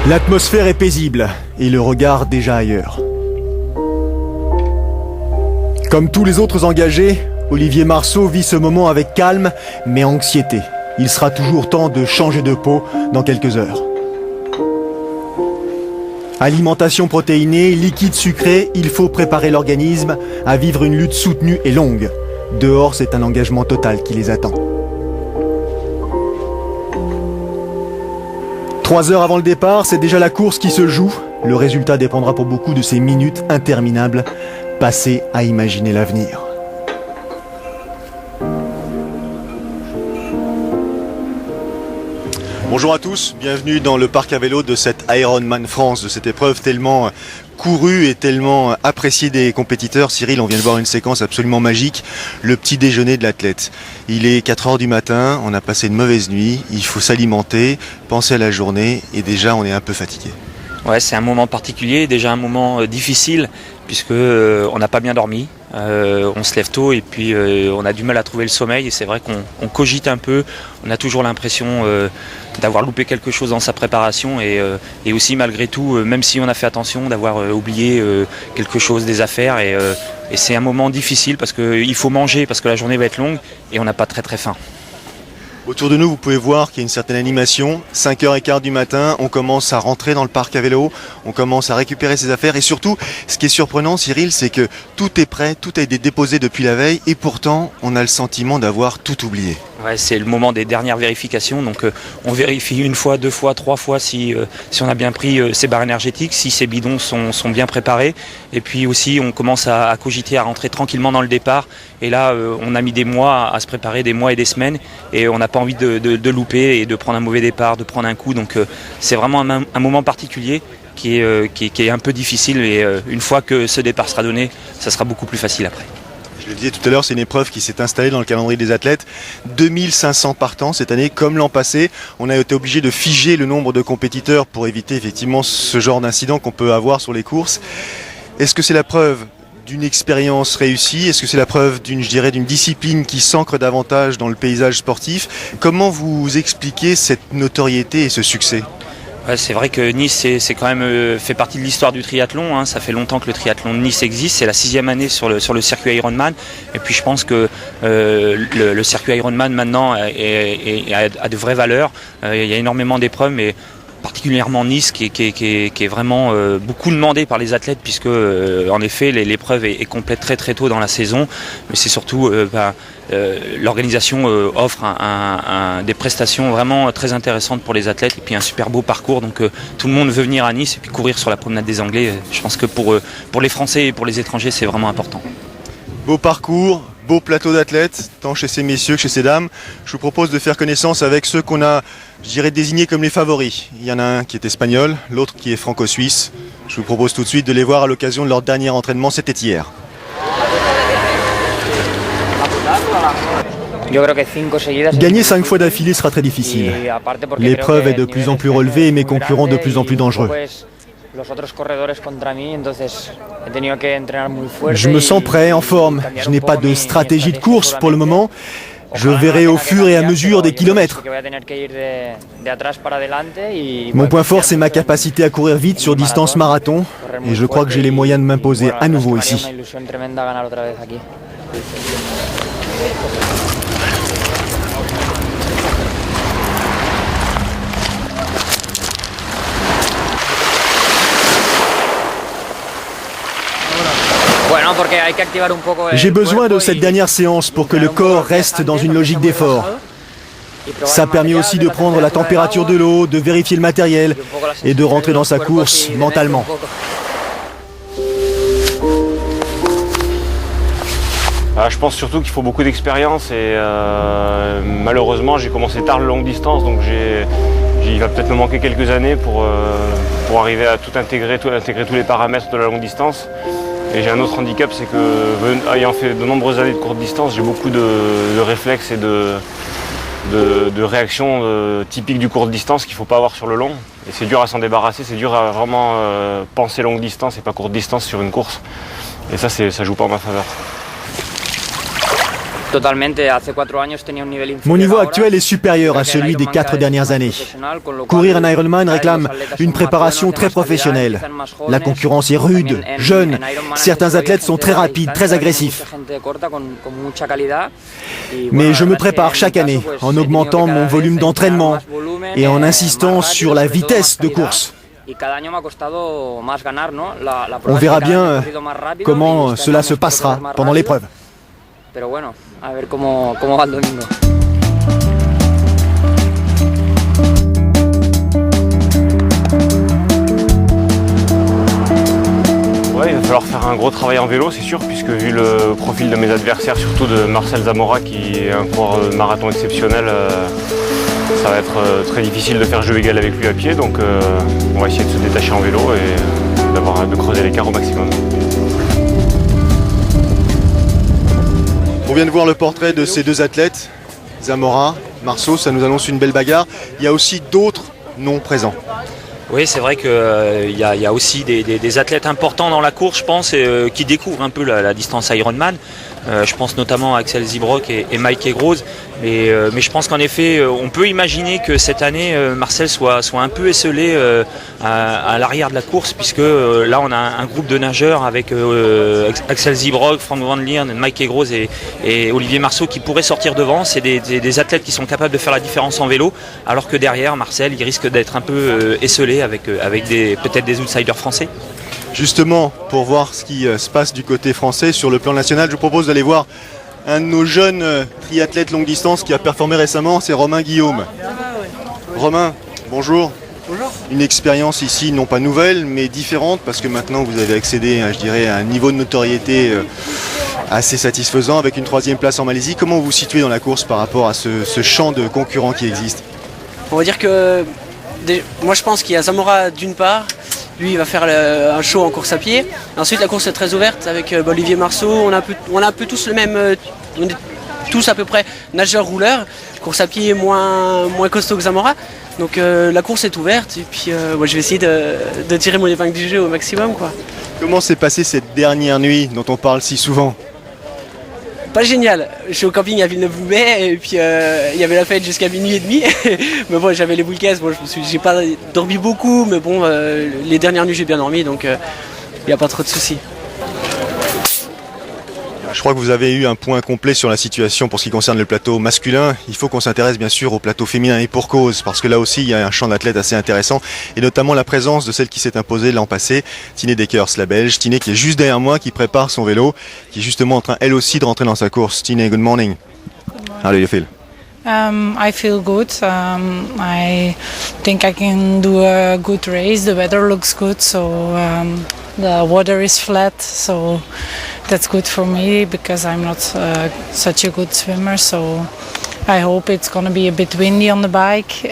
L'atmosphère est paisible et le regard déjà ailleurs. Comme tous les autres engagés, Olivier Marceau vit ce moment avec calme mais anxiété. Il sera toujours temps de changer de peau dans quelques heures. Alimentation protéinée, liquide sucré, il faut préparer l'organisme à vivre une lutte soutenue et longue. Dehors, c'est un engagement total qui les attend. 3 heures avant le départ, c'est déjà la course qui se joue. Le résultat dépendra pour beaucoup de ces minutes interminables passées à imaginer l'avenir. Bonjour à tous, bienvenue dans le parc à vélo de cette Ironman France, de cette épreuve tellement courue et tellement appréciée des compétiteurs. Cyril, on vient de voir une séquence absolument magique, le petit déjeuner de l'athlète. Il est 4 heures du matin, on a passé une mauvaise nuit, il faut s'alimenter, penser à la journée et déjà on est un peu fatigué. Ouais, c'est un moment particulier, déjà un moment difficile puisque on n'a pas bien dormi. On se lève tôt et puis on a du mal à trouver le sommeil et c'est vrai qu'on cogite un peu, on a toujours l'impression d'avoir loupé quelque chose dans sa préparation et aussi malgré tout, même si on a fait attention, d'avoir oublié quelque chose des affaires et c'est un moment difficile parce qu'il faut manger parce que la journée va être longue et on n'a pas très faim. Autour de nous, vous pouvez voir qu'il y a une certaine animation. 5h15 du matin, on commence à rentrer dans le parc à vélo, on commence à récupérer ses affaires. Et surtout, ce qui est surprenant, Cyril, c'est que tout est prêt, tout a été déposé depuis la veille. Et pourtant, on a le sentiment d'avoir tout oublié. Ouais, c'est le moment des dernières vérifications. Donc on vérifie 1 fois, 2 fois, 3 fois si on a bien pris ses barres énergétiques, si ces bidons sont bien préparés. Et puis aussi, on commence à cogiter, à rentrer tranquillement dans le départ. Et là, on a mis des mois à se préparer, des mois et des semaines. Et on n'a pas envie de louper et de prendre un mauvais départ, de prendre un coup. Donc c'est vraiment un moment particulier qui est un peu difficile. Et une fois que ce départ sera donné, ça sera beaucoup plus facile après. Je le disais tout à l'heure, c'est une épreuve qui s'est installée dans le calendrier des athlètes. 2500 partants cette année, comme l'an passé. On a été obligé de figer le nombre de compétiteurs pour éviter effectivement ce genre d'incident qu'on peut avoir sur les courses. Est-ce que c'est la preuve d'une expérience réussie? Est-ce que c'est la preuve d'une discipline qui s'ancre davantage dans le paysage sportif? Comment vous expliquez cette notoriété et ce succès? Ouais, c'est vrai que Nice c'est quand même fait partie de l'histoire du triathlon, hein. Ça fait longtemps que le triathlon de Nice existe, c'est la 6e année sur le circuit Ironman et puis je pense que le circuit Ironman maintenant a de vraies valeurs. Il y a énormément d'épreuves mais particulièrement Nice qui est vraiment beaucoup demandé par les athlètes puisque en effet l'épreuve est complète très tôt dans la saison, mais c'est surtout l'organisation offre des prestations vraiment très intéressantes pour les athlètes et puis un super beau parcours, donc tout le monde veut venir à Nice et puis courir sur la promenade des Anglais. Je pense que pour les Français et pour les étrangers c'est vraiment important. Beau parcours, beau plateau d'athlètes, tant chez ces messieurs que chez ces dames. Je vous propose de faire connaissance avec ceux qu'on a, désignés comme les favoris. Il y en a un qui est espagnol, l'autre qui est franco-suisse. Je vous propose tout de suite de les voir à l'occasion de leur dernier entraînement, c'était hier. Gagner 5 fois d'affilée sera très difficile. L'épreuve est de plus en plus relevée et mes concurrents de plus en plus dangereux. Je me sens prêt, en forme. Je n'ai pas de stratégie de course pour le moment. Je verrai au fur et à mesure des kilomètres. Mon point fort, c'est ma capacité à courir vite sur distance marathon. Et je crois que j'ai les moyens de m'imposer à nouveau ici. J'ai besoin de cette dernière séance pour que le corps reste dans une logique d'effort. Ça permet aussi de prendre la température de l'eau, de vérifier le matériel et de rentrer dans sa course mentalement. Je pense surtout qu'il faut beaucoup d'expérience et malheureusement j'ai commencé tard le longue distance, donc il va peut-être me manquer quelques années pour arriver à tout intégrer tous les paramètres de la longue distance. Et j'ai un autre handicap, c'est que ayant fait de nombreuses années de courte distance, j'ai beaucoup de réflexes et de réactions typiques du courte distance qu'il ne faut pas avoir sur le long. Et c'est dur à s'en débarrasser, c'est dur à vraiment penser longue distance et pas courte distance sur une course. Et ça joue pas en ma faveur. Mon niveau actuel est supérieur à celui des 4 dernières années. Courir un Ironman réclame une préparation très professionnelle. La concurrence est rude, jeune. Certains athlètes sont très rapides, très agressifs. Mais je me prépare chaque année en augmentant mon volume d'entraînement et en insistant sur la vitesse de course. On verra bien comment cela se passera pendant l'épreuve. Ouais, il va falloir faire un gros travail en vélo, c'est sûr, puisque vu le profil de mes adversaires, surtout de Marcel Zamora qui est un coureur de marathon exceptionnel, ça va être très difficile de faire jeu égal avec lui à pied, donc on va essayer de se détacher en vélo et de creuser l'écart au maximum. On vient de voir le portrait de ces deux athlètes, Zamora, Marceau, ça nous annonce une belle bagarre. Il y a aussi d'autres noms présents. Oui, c'est vrai qu'il y a aussi des athlètes importants dans la course, je pense, qui découvrent un peu la distance Ironman. Je pense notamment à Axel Zybrock et Mike Egroz. Mais je pense qu'en effet, on peut imaginer que cette année, Marcel soit un peu esselé à l'arrière de la course, puisque là, on a un groupe de nageurs avec Axel Zybrock, Frank Van Liern, Mike Egroz et Olivier Marceau qui pourraient sortir devant. C'est des athlètes qui sont capables de faire la différence en vélo, alors que derrière, Marcel, il risque d'être un peu esselé avec peut-être des outsiders français. Justement, pour voir ce qui se passe du côté français sur le plan national, je vous propose d'aller voir un de nos jeunes triathlètes longue distance qui a performé récemment, c'est Romain Guillaume. Romain, bonjour. Bonjour. Une expérience ici, non pas nouvelle, mais différente, parce que maintenant vous avez accédé, je dirais, à un niveau de notoriété assez satisfaisant avec une 3e place en Malaisie. Comment vous vous situez dans la course par rapport à ce champ de concurrents qui existe? On va dire que moi je pense qu'il y a Zamora d'une part, lui il va faire un show en course à pied. Ensuite la course est très ouverte avec Olivier Marceau, on a un peu tous le même, on est tous à peu près nageurs-rouleurs, course à pied moins costaud que Zamora. Donc la course est ouverte et puis moi, je vais essayer de tirer mon épingle du jeu au maximum, quoi. Comment s'est passée cette dernière nuit dont on parle si souvent? Pas génial, je suis au camping à Villeneuve-Loubet et puis il y avait la fête jusqu'à minuit et demi. Mais bon, j'avais les boules caisses, bon, j'ai pas dormi beaucoup, mais bon, les dernières nuits j'ai bien dormi, donc il n'y a pas trop de soucis. Je crois que vous avez eu un point complet sur la situation pour ce qui concerne le plateau masculin. Il faut qu'on s'intéresse bien sûr au plateau féminin et pour cause, parce que là aussi il y a un champ d'athlètes assez intéressant et notamment la présence de celle qui s'est imposée l'an passé, Tine Deckers, la Belge. Tine qui est juste derrière moi, qui prépare son vélo, qui est justement en train elle aussi de rentrer dans sa course. Tine, good morning. How do you feel? I feel good. I think I can do a good race. The weather looks good, so the water is flat, so that's good for me because I'm not such a good swimmer. So I hope it's going to be a bit windy on the bike.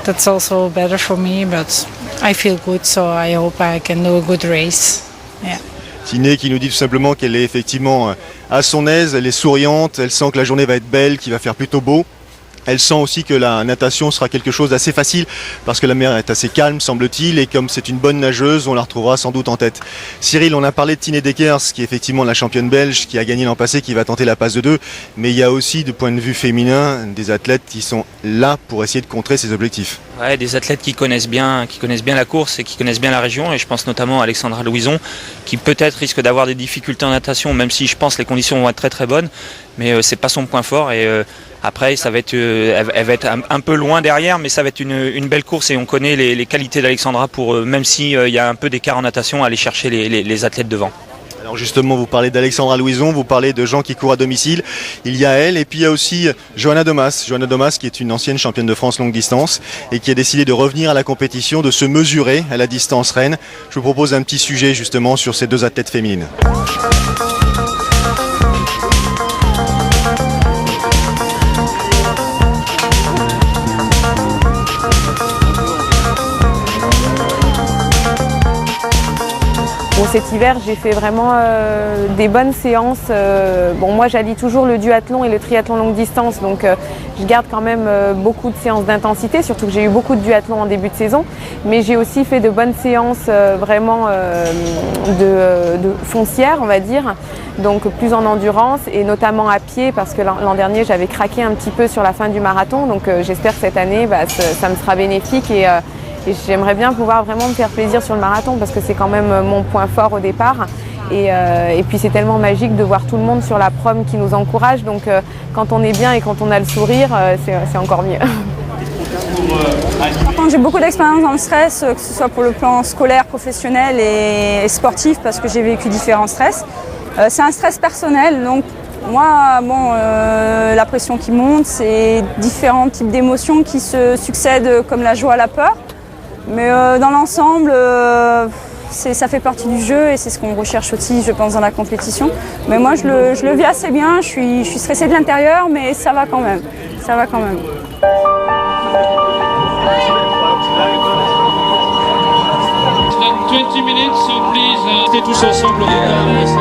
That's also better for me, but I feel good, so I hope I can do a good race. Yeah. Tine qui nous dit tout simplement qu'elle est effectivement à son aise, elle est souriante, elle sent que la journée va être belle, qu'il va faire plutôt beau. Elle sent aussi que la natation sera quelque chose d'assez facile parce que la mer est assez calme, semble-t-il, et comme c'est une bonne nageuse, on la retrouvera sans doute en tête. Cyril, on a parlé de Tine Deckers, qui est effectivement la championne belge, qui a gagné l'an passé, qui va tenter la passe de 2, mais il y a aussi, du point de vue féminin, des athlètes qui sont là pour essayer de contrer ces objectifs. Ouais, des athlètes qui connaissent bien la course et qui connaissent bien la région, et je pense notamment à Alexandra Louison, qui peut-être risque d'avoir des difficultés en natation, même si je pense que les conditions vont être très très bonnes, mais c'est pas son point fort, et après ça va être, elle va être un peu loin derrière, mais ça va être une belle course, et on connaît les qualités d'Alexandra pour, même s'il y a un peu d'écart en natation, aller chercher les athlètes devant. Alors justement, vous parlez d'Alexandra Louison, vous parlez de gens qui courent à domicile. Il y a elle, et puis il y a aussi Johanna Domas. Johanna Domas qui est une ancienne championne de France longue distance et qui a décidé de revenir à la compétition, de se mesurer à la distance reine. Je vous propose un petit sujet justement sur ces deux athlètes féminines. Bon, cet hiver, j'ai fait vraiment des bonnes séances. Bon, moi, j'allie toujours le duathlon et le triathlon longue distance, donc je garde quand même beaucoup de séances d'intensité, surtout que j'ai eu beaucoup de duathlon en début de saison. Mais j'ai aussi fait de bonnes séances vraiment de foncière, on va dire, donc plus en endurance et notamment à pied, parce que l'an dernier, j'avais craqué un petit peu sur la fin du marathon. Donc j'espère que cette année, ça me sera bénéfique et j'aimerais bien pouvoir vraiment me faire plaisir sur le marathon parce que c'est quand même mon point fort au départ. Et puis c'est tellement magique de voir tout le monde sur la prom qui nous encourage. Donc quand on est bien et quand on a le sourire, c'est encore mieux. J'ai beaucoup d'expérience dans le stress, que ce soit pour le plan scolaire, professionnel et sportif, parce que j'ai vécu différents stress. C'est un stress personnel, donc moi, la pression qui monte, c'est différents types d'émotions qui se succèdent comme la joie, la peur. Mais dans l'ensemble, ça fait partie du jeu et c'est ce qu'on recherche aussi, je pense, dans la compétition. Mais moi, je le vis assez bien, je suis stressée de l'intérieur, mais ça va quand même. Ça va quand même. Tous ensemble.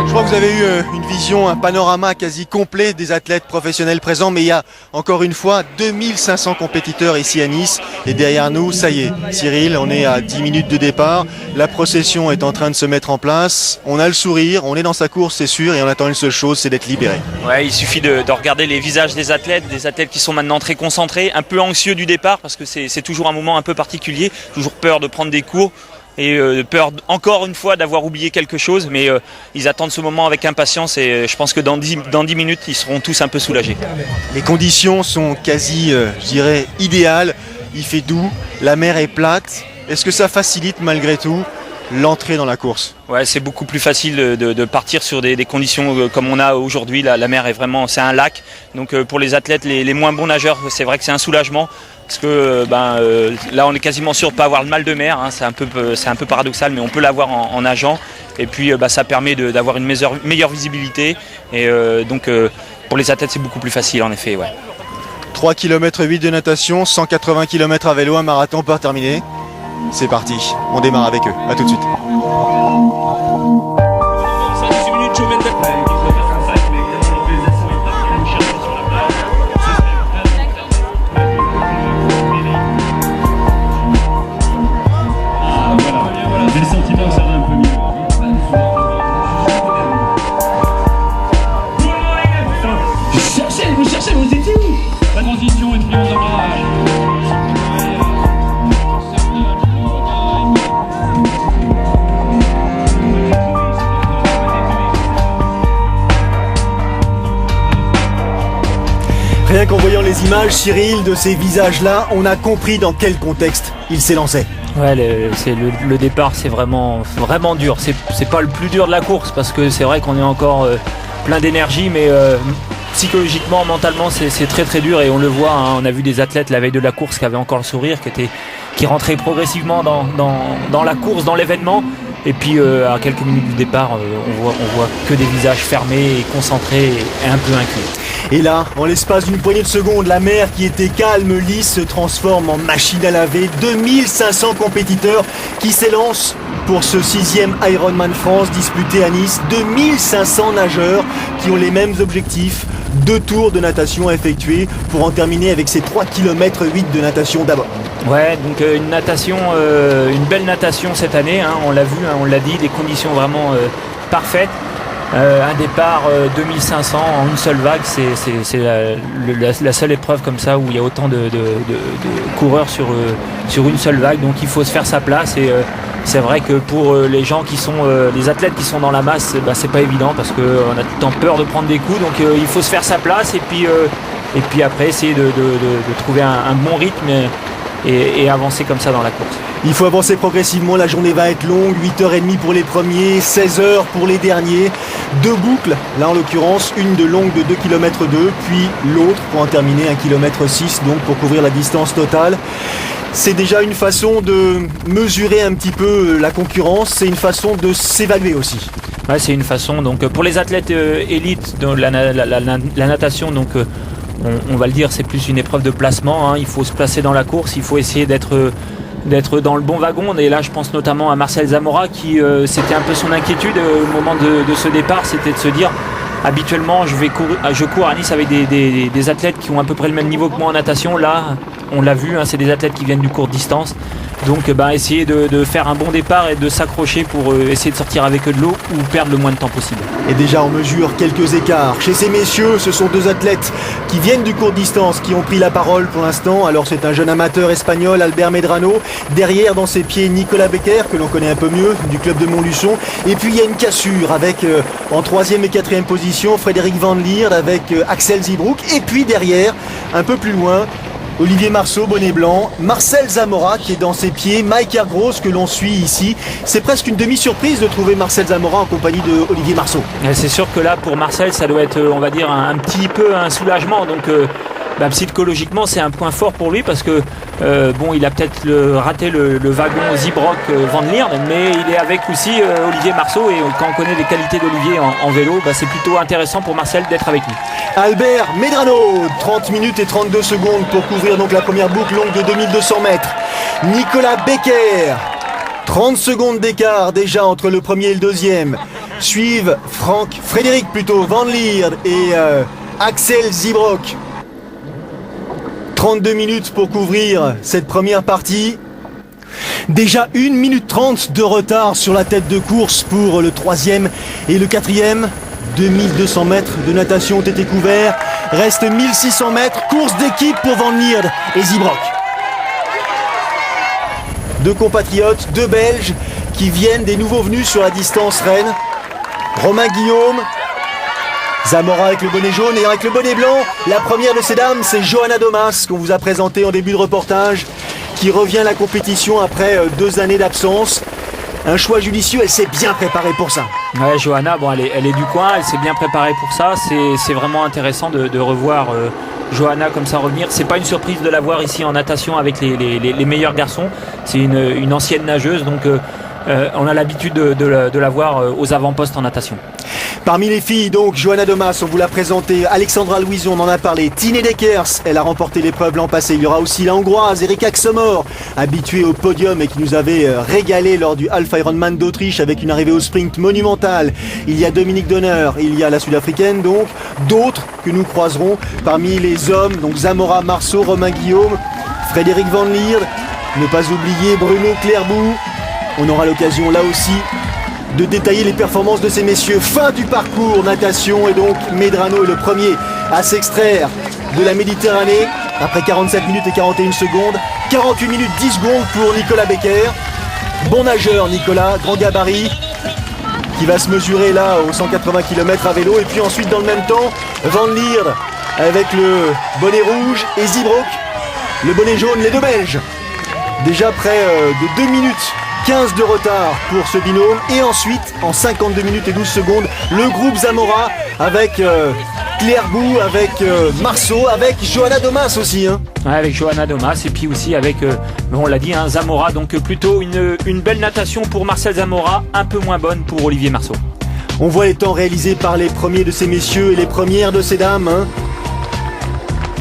Je crois que vous avez eu une vision, un panorama quasi complet des athlètes professionnels présents, mais il y a encore une fois 2500 compétiteurs ici à Nice et derrière nous, ça y est, Cyril, on est à 10 minutes de départ, la procession est en train de se mettre en place, on a le sourire, on est dans sa course c'est sûr et on attend une seule chose, c'est d'être libéré. Ouais, il suffit de regarder les visages des athlètes qui sont maintenant très concentrés, un peu anxieux du départ parce que c'est toujours un moment un peu particulier, toujours peur de prendre des cours. Et peur encore une fois d'avoir oublié quelque chose, mais ils attendent ce moment avec impatience et je pense que dans 10 minutes, ils seront tous un peu soulagés. Les conditions sont quasi, je dirais, idéales. Il fait doux, la mer est plate. Est-ce que ça facilite malgré tout l'entrée dans la course? Ouais, c'est beaucoup plus facile de partir sur des conditions comme on a aujourd'hui. La mer est vraiment, c'est un lac. Donc pour les athlètes, les moins bons nageurs, c'est vrai que c'est un soulagement. Parce que là on est quasiment sûr de ne pas avoir le mal de mer, hein. C'est un peu paradoxal mais on peut l'avoir en nageant et puis ça permet d'avoir une meilleure visibilité et donc pour les athlètes c'est beaucoup plus facile en effet. Ouais. 3 km 8 de natation, 180 km à vélo, un marathon pour terminer. C'est parti, on démarre avec eux, à tout de suite. Rien qu'en voyant les images, Cyril, de ces visages-là, on a compris dans quel contexte il s'élançait. Ouais, le départ, c'est vraiment dur. C'est pas le plus dur de la course parce que c'est vrai qu'on est encore plein d'énergie, mais psychologiquement, mentalement, c'est très très dur et on le voit. Hein, on a vu des athlètes la veille de la course qui avaient encore le sourire, qui rentraient progressivement dans la course, dans l'événement. Et puis à quelques minutes du départ, on voit que des visages fermés et concentrés et un peu inquiets. Et là, en l'espace d'une poignée de secondes, la mer qui était calme, lisse, se transforme en machine à laver. 2500 compétiteurs qui s'élancent pour ce 6e Ironman France disputé à Nice. 2500 nageurs qui ont les mêmes objectifs. 2 tours de natation à effectuer pour en terminer avec ces 3 km 8 de natation d'abord. Ouais, donc une belle natation cette année, hein, on l'a vu, hein, on l'a dit, des conditions vraiment parfaites. Un départ 2500 en une seule vague, c'est la seule épreuve comme ça où il y a autant de coureurs sur une seule vague, donc il faut se faire sa place et c'est vrai que pour les gens qui sont les athlètes qui sont dans la masse, c'est pas évident parce qu'on a tout le temps peur de prendre des coups, donc il faut se faire sa place et puis après essayer de trouver un bon rythme et avancer comme ça dans la course. Il faut avancer progressivement, la journée va être longue, 8h30 pour les premiers, 16h pour les derniers. 2 boucles, là en l'occurrence, une de longue de 2 km 2, puis l'autre pour en terminer 1 km 6, donc pour couvrir la distance totale. C'est déjà une façon de mesurer un petit peu la concurrence, c'est une façon de s'évaluer aussi. Ouais, c'est une façon, donc pour les athlètes élites de la natation, donc on va le dire, c'est plus une épreuve de placement, hein. Il faut se placer dans la course, il faut essayer d'être d'être dans le bon wagon. Et là, je pense notamment à Marcel Zamora qui c'était un peu son inquiétude au moment de ce départ, c'était de se dire habituellement je cours à Nice avec des athlètes qui ont à peu près le même niveau que moi en natation. Là, on l'a vu, c'est des athlètes qui viennent du court distance. Donc essayer de faire un bon départ et de s'accrocher pour essayer de sortir avec eux de l'eau ou perdre le moins de temps possible. Et déjà on mesure quelques écarts. Chez ces messieurs, ce sont deux athlètes qui viennent du court distance qui ont pris la parole pour l'instant. Alors c'est un jeune amateur espagnol, Albert Medrano. Derrière, dans ses pieds, Nicolas Becker, que l'on connaît un peu mieux, du club de Montluçon. Et puis il y a une cassure avec en 3e et 4e position Frédéric Van Lierde avec Axel Zybroek. Et puis derrière, un peu plus loin, Olivier Marceau, bonnet blanc, Marcel Zamora qui est dans ses pieds, Mike Airgros que l'on suit ici. C'est presque une demi-surprise de trouver Marcel Zamora en compagnie de Olivier Marceau. C'est sûr que là pour Marcel ça doit être on va dire un petit peu un soulagement. Donc psychologiquement c'est un point fort pour lui parce que il a peut-être raté le wagon Zybroek Van Lierde, mais il est avec aussi Olivier Marceau et quand on connaît les qualités d'Olivier en vélo, c'est plutôt intéressant pour Marcel d'être avec lui. Albert Medrano, 30 minutes et 32 secondes pour couvrir donc la première boucle longue de 2200 mètres. Nicolas Becker, 30 secondes d'écart déjà entre le premier et le deuxième. Suivent Frédéric Van Lierde et Axel Zybroek. 32 minutes pour couvrir cette première partie. Déjà 1 minute 30 de retard sur la tête de course pour le 3e et le 4e. 2200 mètres de natation ont été couverts. Reste 1600 mètres. Course d'équipe pour Van Lierde et Zybroek. Deux compatriotes, deux Belges qui viennent des nouveaux venus sur la distance Rennes. Romain Guillaume, Zamora avec le bonnet jaune et avec le bonnet blanc. La première de ces dames, c'est Johanna Domas qu'on vous a présenté en début de reportage, qui revient à la compétition après 2 années d'absence. Un choix judicieux, elle s'est bien préparée pour ça. Ouais, Johanna, elle est du coin, elle s'est bien préparée pour ça. C'est vraiment intéressant de revoir Johanna comme ça revenir. C'est pas une surprise de la voir ici en natation avec les meilleurs garçons. C'est une ancienne nageuse, donc on a l'habitude de la voir aux avant-postes en natation. Parmi les filles, donc, Johanna Domas, on vous l'a présenté, Alexandra Louison, on en a parlé, Tine Deckers, elle a remporté l'épreuve l'an passé. Il y aura aussi la Hongroise, Erika Xomor, habituée au podium et qui nous avait régalé lors du Half Ironman d'Autriche avec une arrivée au sprint monumentale. Il y a Dominique Donner, il y a la Sud-Africaine, donc, d'autres que nous croiserons parmi les hommes, donc Zamora, Marceau, Romain Guillaume, Frédéric Van Lierde, ne pas oublier Bruno Clairbout. On aura l'occasion là aussi de détailler les performances de ces messieurs. Fin du parcours natation et donc Medrano est le premier à s'extraire de la Méditerranée après 47 minutes et 41 secondes. 48 minutes 10 secondes pour Nicolas Becker. Bon nageur Nicolas, grand gabarit, qui va se mesurer là aux 180 km à vélo. Et puis ensuite dans le même temps, Van Lierde avec le bonnet rouge et Zybroek, le bonnet jaune, les deux Belges. Déjà près de 2 minutes 15 de retard pour ce binôme. Et ensuite, en 52 minutes et 12 secondes, le groupe Zamora avec Clairbout, avec Marceau, avec Johanna Domas aussi. Ouais, avec Johanna Domas et puis aussi avec, on l'a dit, Zamora. Donc plutôt une belle natation pour Marcel Zamora, un peu moins bonne pour Olivier Marceau. On voit les temps réalisés par les premiers de ces messieurs et les premières de ces dames.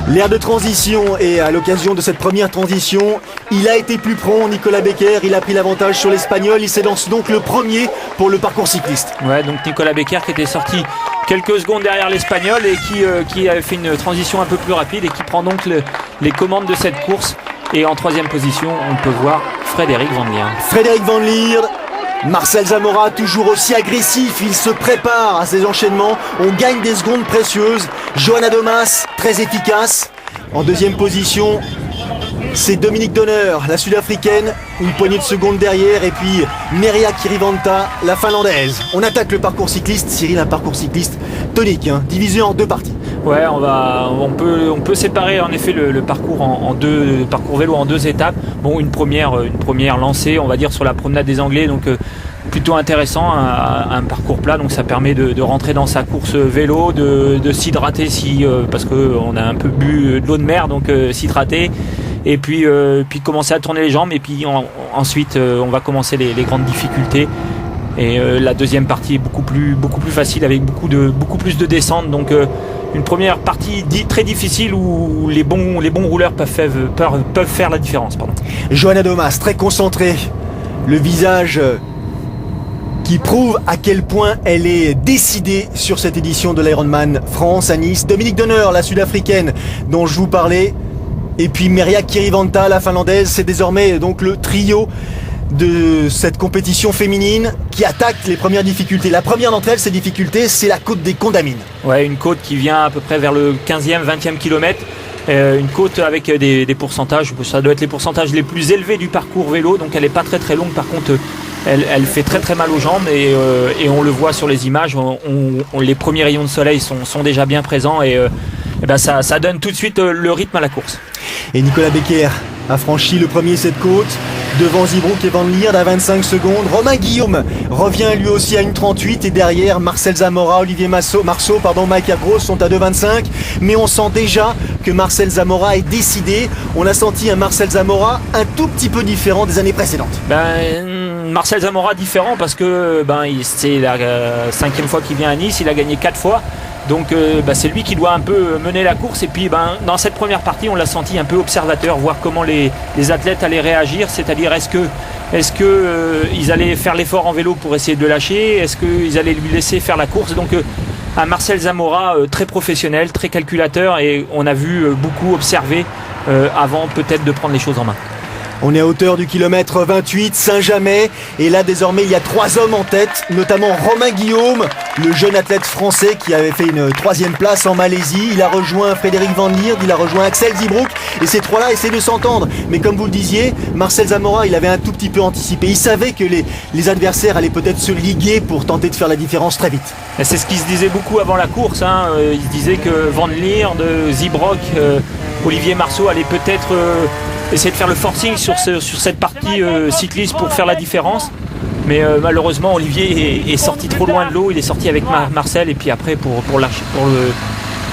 L'air de transition, et à l'occasion de cette première transition, il a été plus prompt, Nicolas Becker, il a pris l'avantage sur l'Espagnol, il s'élance donc le premier pour le parcours cycliste. Ouais, donc Nicolas Becker qui était sorti quelques secondes derrière l'Espagnol et qui a fait une transition un peu plus rapide et qui prend donc les commandes de cette course. Et en 3e position, on peut voir Frédéric Van Lierde. Frédéric Van Lierde, Marcel Zamora toujours aussi agressif, il se prépare à ces enchaînements, on gagne des secondes précieuses. Johanna Domas, très efficace. En 2e position, c'est Dominique Donner, la Sud-Africaine, une poignée de secondes derrière, et puis Merja Kirivanta, la Finlandaise. On attaque le parcours cycliste, Cyril, un parcours cycliste tonique, divisé en 2 parties. Ouais, on peut séparer en effet le parcours le parcours vélo en 2 étapes. Bon, une première lancée, on va dire, sur la promenade des Anglais, donc plutôt intéressant, un parcours plat, donc ça permet de rentrer dans sa course vélo, de s'hydrater parce qu'on a un peu bu de l'eau de mer, donc s'hydrater. Et puis commencer à tourner les jambes, et puis ensuite on va commencer les grandes difficultés. Et la deuxième partie est beaucoup plus facile avec beaucoup plus de descente. Donc une première partie très difficile où les bons rouleurs peuvent faire la différence. Pardon. Johanna Domas, très concentrée, le visage qui prouve à quel point elle est décidée sur cette édition de l'Ironman France à Nice. Dominique Donner, la sud-africaine dont je vous parlais, et puis Merja Kirivanta, la finlandaise. C'est désormais donc le trio de cette compétition féminine qui attaque les premières difficultés. La première d'entre elles, ces difficultés, c'est la côte des Condamines. Ouais, une côte qui vient à peu près vers le 15e, 20e kilomètre. Une côte avec des pourcentages, ça doit être les pourcentages les plus élevés du parcours vélo, donc elle n'est pas très très longue. Par contre, elle fait très très mal aux jambes et on le voit sur les images. Les premiers rayons de soleil sont déjà bien présents et ça donne tout de suite le rythme à la course. Et Nicolas Becker a franchi le premier cette côte devant Zeebroek et Van Lierde à 25 secondes. Romain Guillaume revient lui aussi à 1,38 et derrière Marcel Zamora, Olivier Marceau, Mike Abros sont à 2,25. Mais on sent déjà que Marcel Zamora est décidé. On a senti un Marcel Zamora un tout petit peu différent des années précédentes. Marcel Zamora différent parce que c'est la 5e fois qu'il vient à Nice, il a gagné 4 fois. Donc c'est lui qui doit un peu mener la course et puis dans cette première partie on l'a senti un peu observateur, voir comment les athlètes allaient réagir, c'est-à-dire est-ce que ils allaient faire l'effort en vélo pour essayer de le lâcher, est-ce qu'ils allaient lui laisser faire la course. Donc un Marcel Zamora très professionnel, très calculateur et on a vu beaucoup observer avant peut-être de prendre les choses en main. On est à hauteur du kilomètre 28, Saint-Jamet, et là désormais il y a 3 hommes en tête, notamment Romain Guillaume, le jeune athlète français qui avait fait une 3e place en Malaisie. Il a rejoint Frédéric Van Lierde, il a rejoint Axel Zeebroek, et ces 3-là essaient de s'entendre. Mais comme vous le disiez, Marcel Zamora, il avait un tout petit peu anticipé. Il savait que les adversaires allaient peut-être se liguer pour tenter de faire la différence très vite. Et c'est ce qui se disait beaucoup avant la course. Il se disait que Van Lierde, Zeebroek, Olivier Marceau allaient peut-être essayer de faire le forcing sur cette partie cycliste pour faire la différence. Mais malheureusement, Olivier est sorti trop loin de l'eau. Il est sorti avec Marcel et puis après pour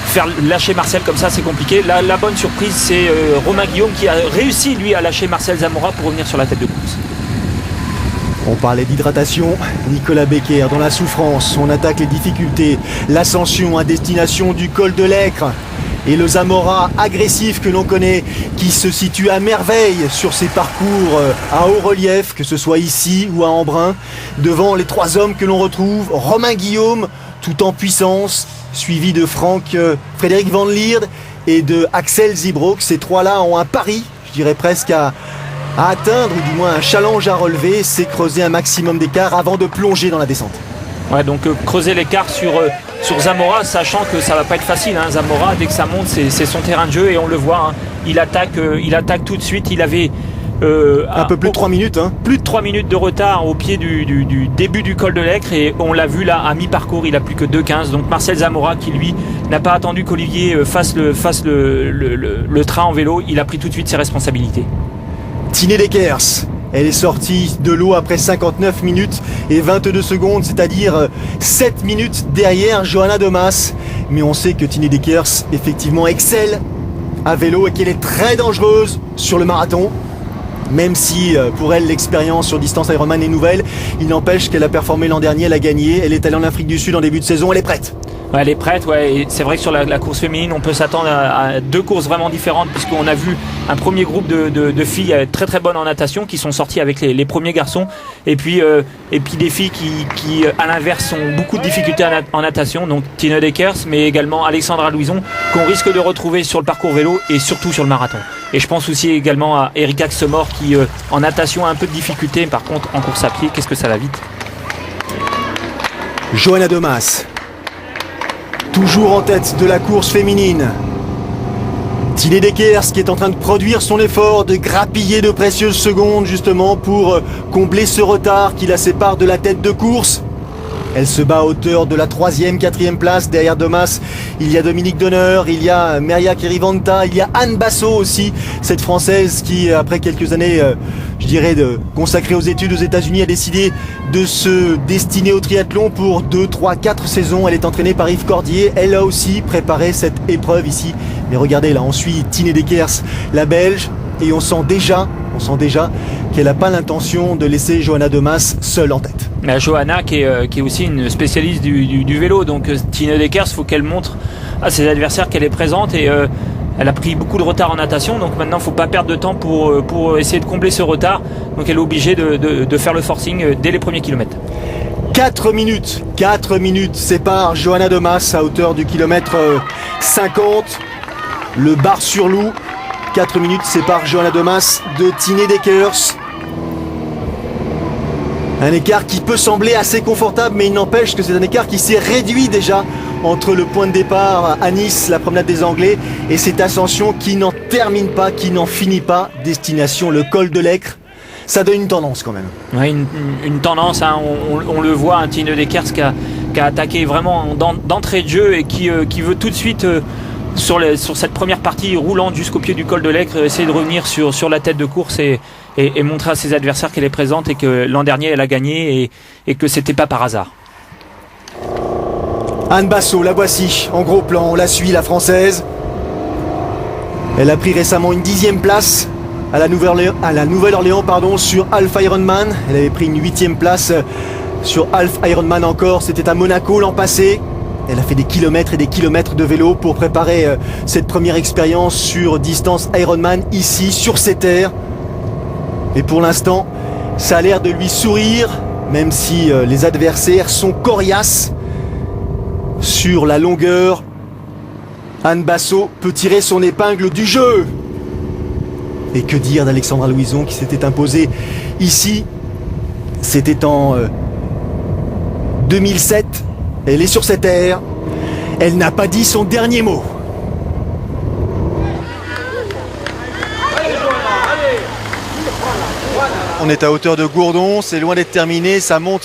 faire lâcher Marcel comme ça, c'est compliqué. La bonne surprise, c'est Romain Guillaume qui a réussi lui à lâcher Marcel Zamora pour revenir sur la tête de course. On parlait d'hydratation, Nicolas Becker dans la souffrance, on attaque les difficultés, l'ascension à destination du col de l'Aicre et le Zamora agressif que l'on connaît qui se situe à merveille sur ces parcours à haut relief, que ce soit ici ou à Embrun, devant les 3 hommes que l'on retrouve, Romain Guillaume tout en puissance, suivi de Frédéric Van Lierde et de Axel Zeebroek. Ces 3-là ont un pari, je dirais presque à atteindre, ou du moins un challenge à relever, c'est creuser un maximum d'écart avant de plonger dans la descente. Ouais, donc creuser l'écart sur Zamora, sachant que ça va pas être facile. Zamora, dès que ça monte, c'est son terrain de jeu et on le voit. Il attaque tout de suite. Il avait un peu plus de 3 minutes. Plus de 3 minutes de retard au pied du début du col de l'Aicre et on l'a vu là à mi-parcours, il a plus que 2,15. Donc Marcel Zamora qui lui n'a pas attendu qu'Olivier fasse le train en vélo, il a pris tout de suite ses responsabilités. Tine Dekers, elle est sortie de l'eau après 59 minutes et 22 secondes, c'est-à-dire 7 minutes derrière Johanna Domas. Mais on sait que Tine Dekers effectivement excelle à vélo et qu'elle est très dangereuse sur le marathon. Même si pour elle l'expérience sur distance Ironman est nouvelle, il n'empêche qu'elle a performé l'an dernier, elle a gagné, elle est allée en Afrique du Sud en début de saison, elle est prête. Ouais, elle est prête, ouais. Et c'est vrai que sur la course féminine, on peut s'attendre à 2 courses vraiment différentes puisqu'on a vu un premier groupe de filles très très bonnes en natation qui sont sorties avec les premiers garçons et puis des filles qui à l'inverse ont beaucoup de difficultés en natation, donc Tine Dekers mais également Alexandra Louison qu'on risque de retrouver sur le parcours vélo et surtout sur le marathon. Et je pense aussi également à Erika Xemor qui en natation a un peu de difficulté, par contre en course à pied, qu'est-ce que ça va vite. Johanna Domas, toujours en tête de la course féminine. Tine Dekers qui est en train de produire son effort, de grappiller de précieuses secondes justement pour combler ce retard qui la sépare de la tête de course. Elle se bat à hauteur de la 3e, 4e place. Derrière Domas, il y a Dominique Donner, il y a Merja Kirivanta, il y a Anne Bassot aussi, cette Française qui, après quelques années, je dirais, consacrée aux études aux États-Unis, a décidé de se destiner au triathlon pour 2, 3, 4 saisons. Elle est entraînée par Yves Cordier. Elle a aussi préparé cette épreuve ici. Mais regardez, là, on suit Tine Dekers, la Belge, et on sent déjà qu'elle n'a pas l'intention de laisser Johanna Domas seule en tête. Johanna qui est aussi une spécialiste du vélo. Donc Tine Deckers, il faut qu'elle montre à ses adversaires qu'elle est présente et elle a pris beaucoup de retard en natation. Donc maintenant, il ne faut pas perdre de temps pour essayer de combler ce retard. Donc elle est obligée de faire le forcing dès les premiers kilomètres. 4 minutes séparent Johanna Domas à hauteur du kilomètre 50. Le bar sur loup. 4 minutes séparent Johanna Domas de Tine Deckers. Un écart qui peut sembler assez confortable, mais il n'empêche que c'est un écart qui s'est réduit déjà entre le point de départ à Nice, la promenade des Anglais, et cette ascension qui n'en termine pas, qui n'en finit pas. Destination le col de l'Aicre. Ça donne une tendance quand même. Ouais, une tendance, hein, on le voit, un Tine Deckers qui a attaqué vraiment d'entrée de jeu et qui veut tout de suite, sur cette première partie roulante jusqu'au pied du col de l'Aicre, essayer de revenir sur la tête de course et montrer à ses adversaires qu'elle est présente et que l'an dernier elle a gagné et que c'était pas par hasard. Anne Basso, la voici en gros plan, on la suit, la française. Elle a pris récemment une 10e place à la Nouvelle-Orléans sur Half Ironman. Elle avait pris une 8e place sur Half Ironman encore, c'était à Monaco l'an passé. Elle a fait des kilomètres et des kilomètres de vélo pour préparer cette première expérience sur distance Ironman ici, sur ces terres. Et pour l'instant, ça a l'air de lui sourire, même si les adversaires sont coriaces. Sur la longueur, Anne Basso peut tirer son épingle du jeu. Et que dire d'Alexandra Louison qui s'était imposée ici. C'était en 2007. Elle est sur cette terre. Elle n'a pas dit son dernier mot. On est à hauteur de Gourdon, c'est loin d'être terminé, ça monte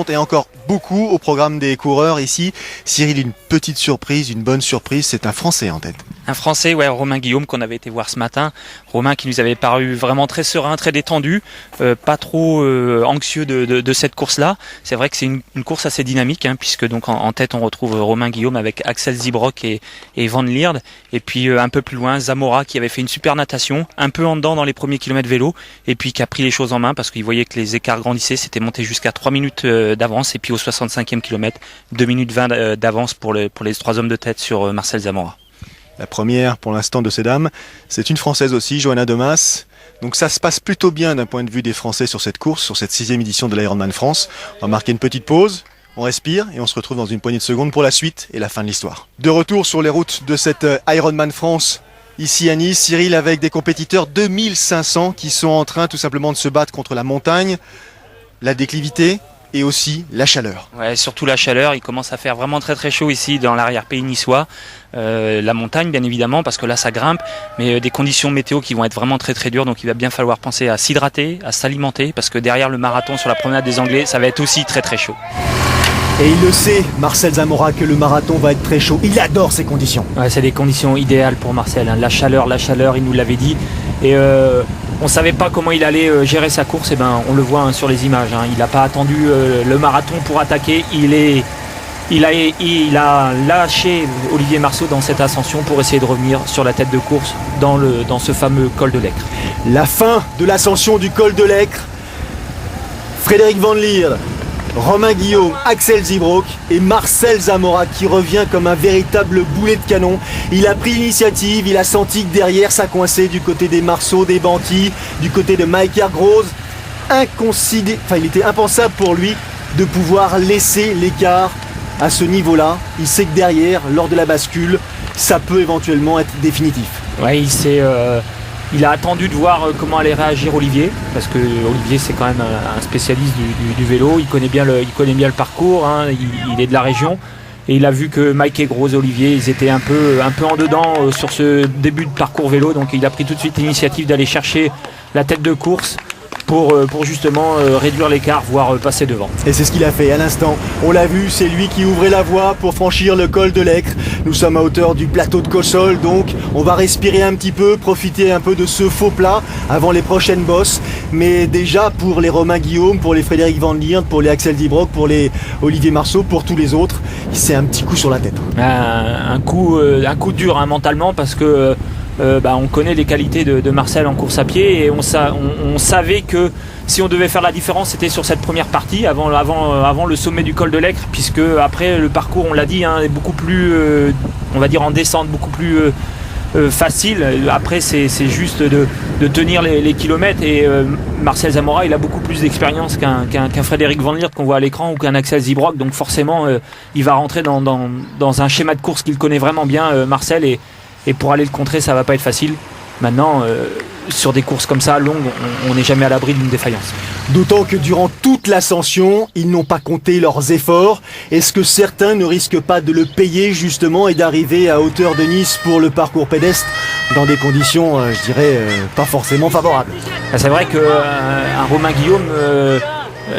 et encore beaucoup au programme des coureurs ici. Cyril, une petite surprise, une bonne surprise, c'est un Français en tête. Un Français, ouais, Romain Guillaume, qu'on avait été voir ce matin. Romain qui nous avait paru vraiment très serein, très détendu, pas trop anxieux de cette course-là. C'est vrai que c'est une course assez dynamique, hein, puisque donc en tête on retrouve Romain Guillaume avec Axel Zibrock et Van Lierde. Et puis un peu plus loin, Zamora qui avait fait une super natation, un peu en dedans dans les premiers kilomètres vélo, et puis qui a pris les choses en main parce qu'il voyait que les écarts grandissaient. C'était monté jusqu'à 3 minutes d'avance, et puis au 65e kilomètre, 2 minutes 20 d'avance pour les 3 hommes de tête sur Marcel Zamora. La première pour l'instant de ces dames, c'est une Française aussi, Johanna Domas. Donc ça se passe plutôt bien d'un point de vue des Français sur cette course, sur cette 6e édition de l'Ironman France. On va marquer une petite pause, on respire et on se retrouve dans une poignée de secondes pour la suite et la fin de l'histoire. De retour sur les routes de cette Ironman France, ici à Nice, Cyril, avec des compétiteurs 2500 qui sont en train tout simplement de se battre contre la montagne, la déclivité et aussi la chaleur. Ouais, surtout la chaleur, il commence à faire vraiment très très chaud ici dans l'arrière-pays niçois. La montagne bien évidemment parce que là ça grimpe, mais des conditions météo qui vont être vraiment très très dures, donc il va bien falloir penser à s'hydrater, à s'alimenter, parce que derrière le marathon sur la promenade des Anglais, ça va être aussi très très chaud. Et il le sait, Marcel Zamora, que le marathon va être très chaud. Il adore ces conditions. Ouais, c'est des conditions idéales pour Marcel, hein. La chaleur, il nous l'avait dit. Et on ne savait pas comment il allait gérer sa course. Et ben, on le voit, hein, sur les images, hein. Il n'a pas attendu le marathon pour attaquer. Il a lâché Olivier Marceau dans cette ascension pour essayer de revenir sur la tête de course dans ce fameux col de l'Aicre. La fin de l'ascension du col de l'Aicre. Frédéric Van Lierde, Romain Guillaume, Axel Zibrock et Marcel Zamora qui revient comme un véritable boulet de canon. Il a pris l'initiative, il a senti que derrière ça coinçait du côté des Marceau, des Banti, du côté de Mike Gross. Il était impensable pour lui de pouvoir laisser l'écart à ce niveau-là. Il sait que derrière, lors de la bascule, ça peut éventuellement être définitif. Ouais, il a attendu de voir comment allait réagir Olivier, parce que Olivier c'est quand même un spécialiste du vélo, il connaît bien le parcours, hein, il est de la région, et il a vu que Mike et Gros Olivier, ils étaient un peu en dedans sur ce début de parcours vélo, donc il a pris tout de suite l'initiative d'aller chercher la tête de course pour justement réduire l'écart, voire passer devant. Et c'est ce qu'il a fait à l'instant. On l'a vu, c'est lui qui ouvrait la voie pour franchir le col de l'Aicre. Nous sommes à hauteur du plateau de Cossol, donc on va respirer un petit peu, profiter un peu de ce faux plat avant les prochaines bosses. Mais déjà pour les Romain Guillaume, pour les Frédéric Van Lierde, pour les Axel Zibrock, pour les Olivier Marceau, pour tous les autres, c'est un petit coup sur la tête. Un coup dur, hein, mentalement, parce que on connaît les qualités de Marcel en course à pied, et on savait que si on devait faire la différence, c'était sur cette première partie, avant le sommet du col de l'Aicre, puisque après le parcours, on l'a dit, est beaucoup plus, on va dire en descente, beaucoup plus facile. Après, c'est juste de tenir les kilomètres. Et Marcel Zamora, il a beaucoup plus d'expérience qu'un Frédéric Van Lierde qu'on voit à l'écran ou qu'un Axel Zybrock. Donc forcément, il va rentrer dans un schéma de course qu'il connaît vraiment bien, Marcel. Et pour aller le contrer, ça va pas être facile. Maintenant, sur des courses comme ça, longues, on n'est jamais à l'abri d'une défaillance. D'autant que durant toute l'ascension, ils n'ont pas compté leurs efforts. Est-ce que certains ne risquent pas de le payer justement et d'arriver à hauteur de Nice pour le parcours pédestre dans des conditions, je dirais, pas forcément favorables? C'est vrai qu'un Romain Guillaume,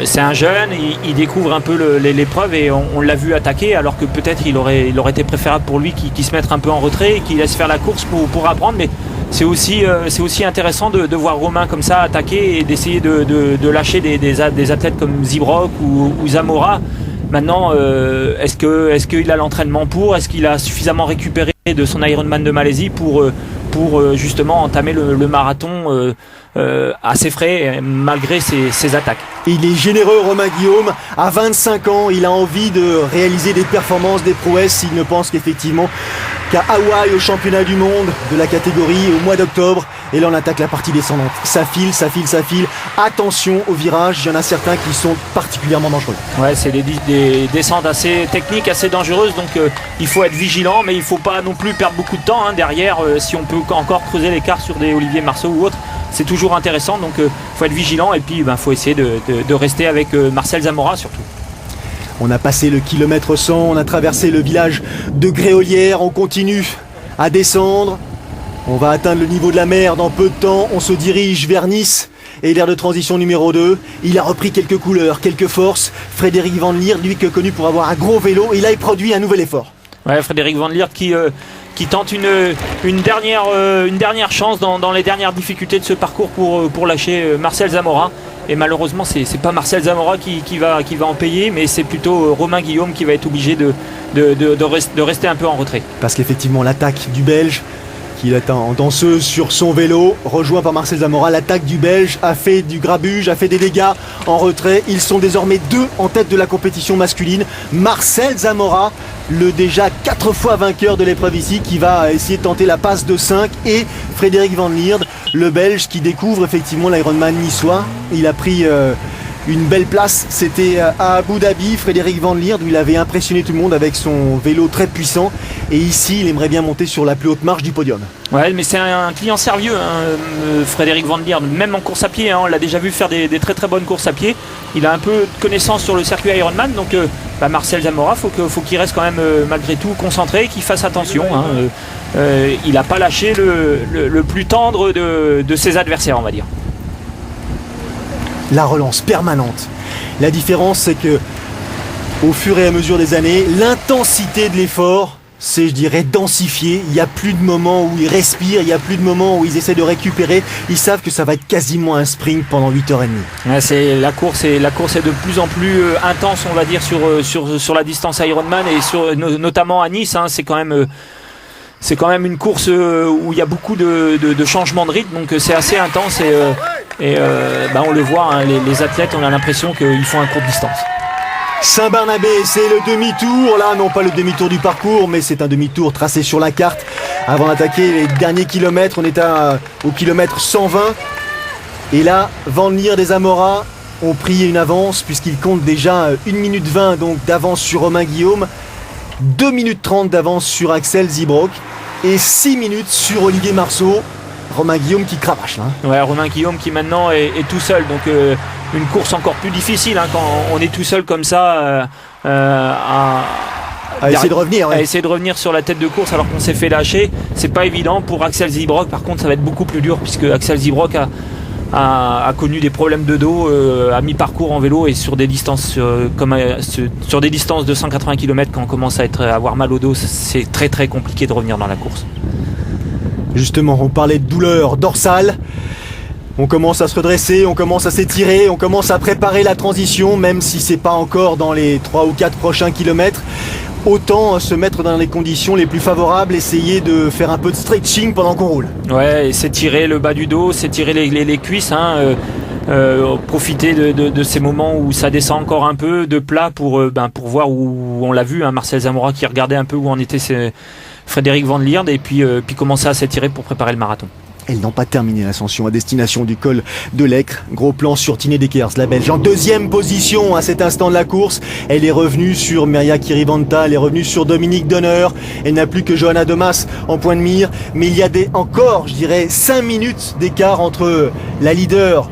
c'est un jeune, il découvre un peu l'épreuve et on l'a vu attaquer, alors que peut-être il aurait été préférable pour lui qu'il se mette un peu en retrait et qu'il laisse faire la course pour apprendre. Mais c'est aussi intéressant de voir Romain comme ça attaquer et d'essayer de lâcher des athlètes comme Zybrock ou Zamora. Maintenant, est-ce qu'il a l'entraînement pour? Est-ce qu'il a suffisamment récupéré de son Ironman de Malaisie pour justement entamer le marathon à ses frais malgré ses attaques? Il est généreux, Romain Guillaume. À 25 ans, il a envie de réaliser des performances, des prouesses. Il ne pense qu'effectivement qu'à Hawaï, au championnat du monde de la catégorie au mois d'octobre. Et là, on attaque la partie descendante. Ça file. Attention aux virages. Il y en a certains qui sont particulièrement dangereux. Ouais, c'est des descentes assez techniques, assez dangereuses. Donc, il faut être vigilant, mais il ne faut pas non plus perdre beaucoup de temps. Derrière, si on peut encore creuser l'écart sur des Olivier Marceau ou autres, c'est toujours intéressant. Donc, il faut être vigilant et puis il faut essayer de rester avec Marcel Zamora surtout. On a passé le kilomètre 100, on a traversé le village de Gréolière, on continue à descendre. On va atteindre le niveau de la mer dans peu de temps, on se dirige vers Nice et l'aire de transition numéro 2. Il a repris quelques couleurs, quelques forces. Frédéric Van Lierde, lui qui est connu pour avoir un gros vélo, et là il produit un nouvel effort. Ouais, Frédéric Van Lierde qui tente une dernière chance dans les dernières difficultés de ce parcours pour lâcher Marcel Zamora. Et malheureusement, c'est pas Marcel Zamora qui va en payer, mais c'est plutôt Romain Guillaume qui va être obligé de rester un peu en retrait. Parce qu'effectivement, l'attaque du Belge, qui est en danseuse sur son vélo, rejoint par Marcel Zamora, l'attaque du Belge a fait du grabuge, a fait des dégâts en retrait. Ils sont désormais 2 en tête de la compétition masculine. Marcel Zamora, le déjà 4 fois vainqueur de l'épreuve ici, qui va essayer de tenter la passe de 5, et Frédéric Van Lierde, le Belge qui découvre effectivement l'Ironman niçois. Il a pris une belle place, c'était à Abu Dhabi, Frédéric Van Lierde, où il avait impressionné tout le monde avec son vélo très puissant. Et ici, il aimerait bien monter sur la plus haute marche du podium. Ouais, mais c'est un client sérieux, Frédéric Van Lierde. Même en course à pied, on l'a déjà vu faire des très très bonnes courses à pied. Il a un peu de connaissance sur le circuit Ironman, donc Marcel Zamora, faut qu'il reste quand même malgré tout concentré, qu'il fasse attention. Il n'a pas lâché le plus tendre de ses adversaires, on va dire. La relance permanente. La différence, c'est que au fur et à mesure des années, l'intensité de l'effort s'est, je dirais, densifiée. Il n'y a plus de moments où ils respirent, il n'y a plus de moments où ils essaient de récupérer. Ils savent que ça va être quasiment un sprint pendant 8h30. Ouais, la course est de plus en plus intense, on va dire, sur la distance Ironman et notamment à Nice. C'est quand même une course où il y a beaucoup de changements de rythme, donc c'est assez intense et on le voit, les athlètes, on a l'impression qu'ils font un court distance. Saint-Barnabé, c'est le demi-tour, là non pas le demi-tour du parcours, mais c'est un demi-tour tracé sur la carte. Avant d'attaquer les derniers kilomètres, on est au kilomètre 120. Et là, Van Lierde et Zamora ont pris une avance puisqu'ils comptent déjà 1 minute 20 donc d'avance sur Romain Guillaume, 2 minutes 30 d'avance sur Axel Zybrock et 6 minutes sur Olivier Marceau. Romain Guillaume qui cravache là. Ouais, Romain Guillaume qui maintenant est tout seul, donc une course encore plus difficile quand on est tout seul comme ça à essayer de revenir. Ouais. À essayer de revenir sur la tête de course alors qu'on s'est fait lâcher. C'est pas évident pour Axel Zybrock, par contre ça va être beaucoup plus dur puisque Axel Zybrock a connu des problèmes de dos à mi-parcours en vélo et sur des distances sur des distances de 180 km quand on commence à avoir mal au dos, c'est très très compliqué de revenir dans la course. Justement, on parlait de douleur dorsale. On commence à se redresser, on commence à s'étirer, on commence à préparer la transition, même si c'est pas encore dans les 3 ou 4 prochains kilomètres. Autant se mettre dans les conditions les plus favorables, essayer de faire un peu de stretching pendant qu'on roule. Ouais, et s'étirer le bas du dos, s'étirer les cuisses. profiter de ces moments où ça descend encore un peu de plat pour voir où on l'a vu, hein, Marcel Zamora qui regardait un peu où en était Frédéric Van Lierde et puis commencer à s'étirer pour préparer le marathon. Elles n'ont pas terminé l'ascension à destination du col de l'Aicre. Gros plan sur Tine Deckers, la Belge, en deuxième position à cet instant de la course. Elle est revenue sur Mirja Kirivanta, elle est revenue sur Dominique Donner. Elle n'a plus que Johanna Domas en point de mire. Mais il y a encore, je dirais, 5 minutes d'écart entre la leader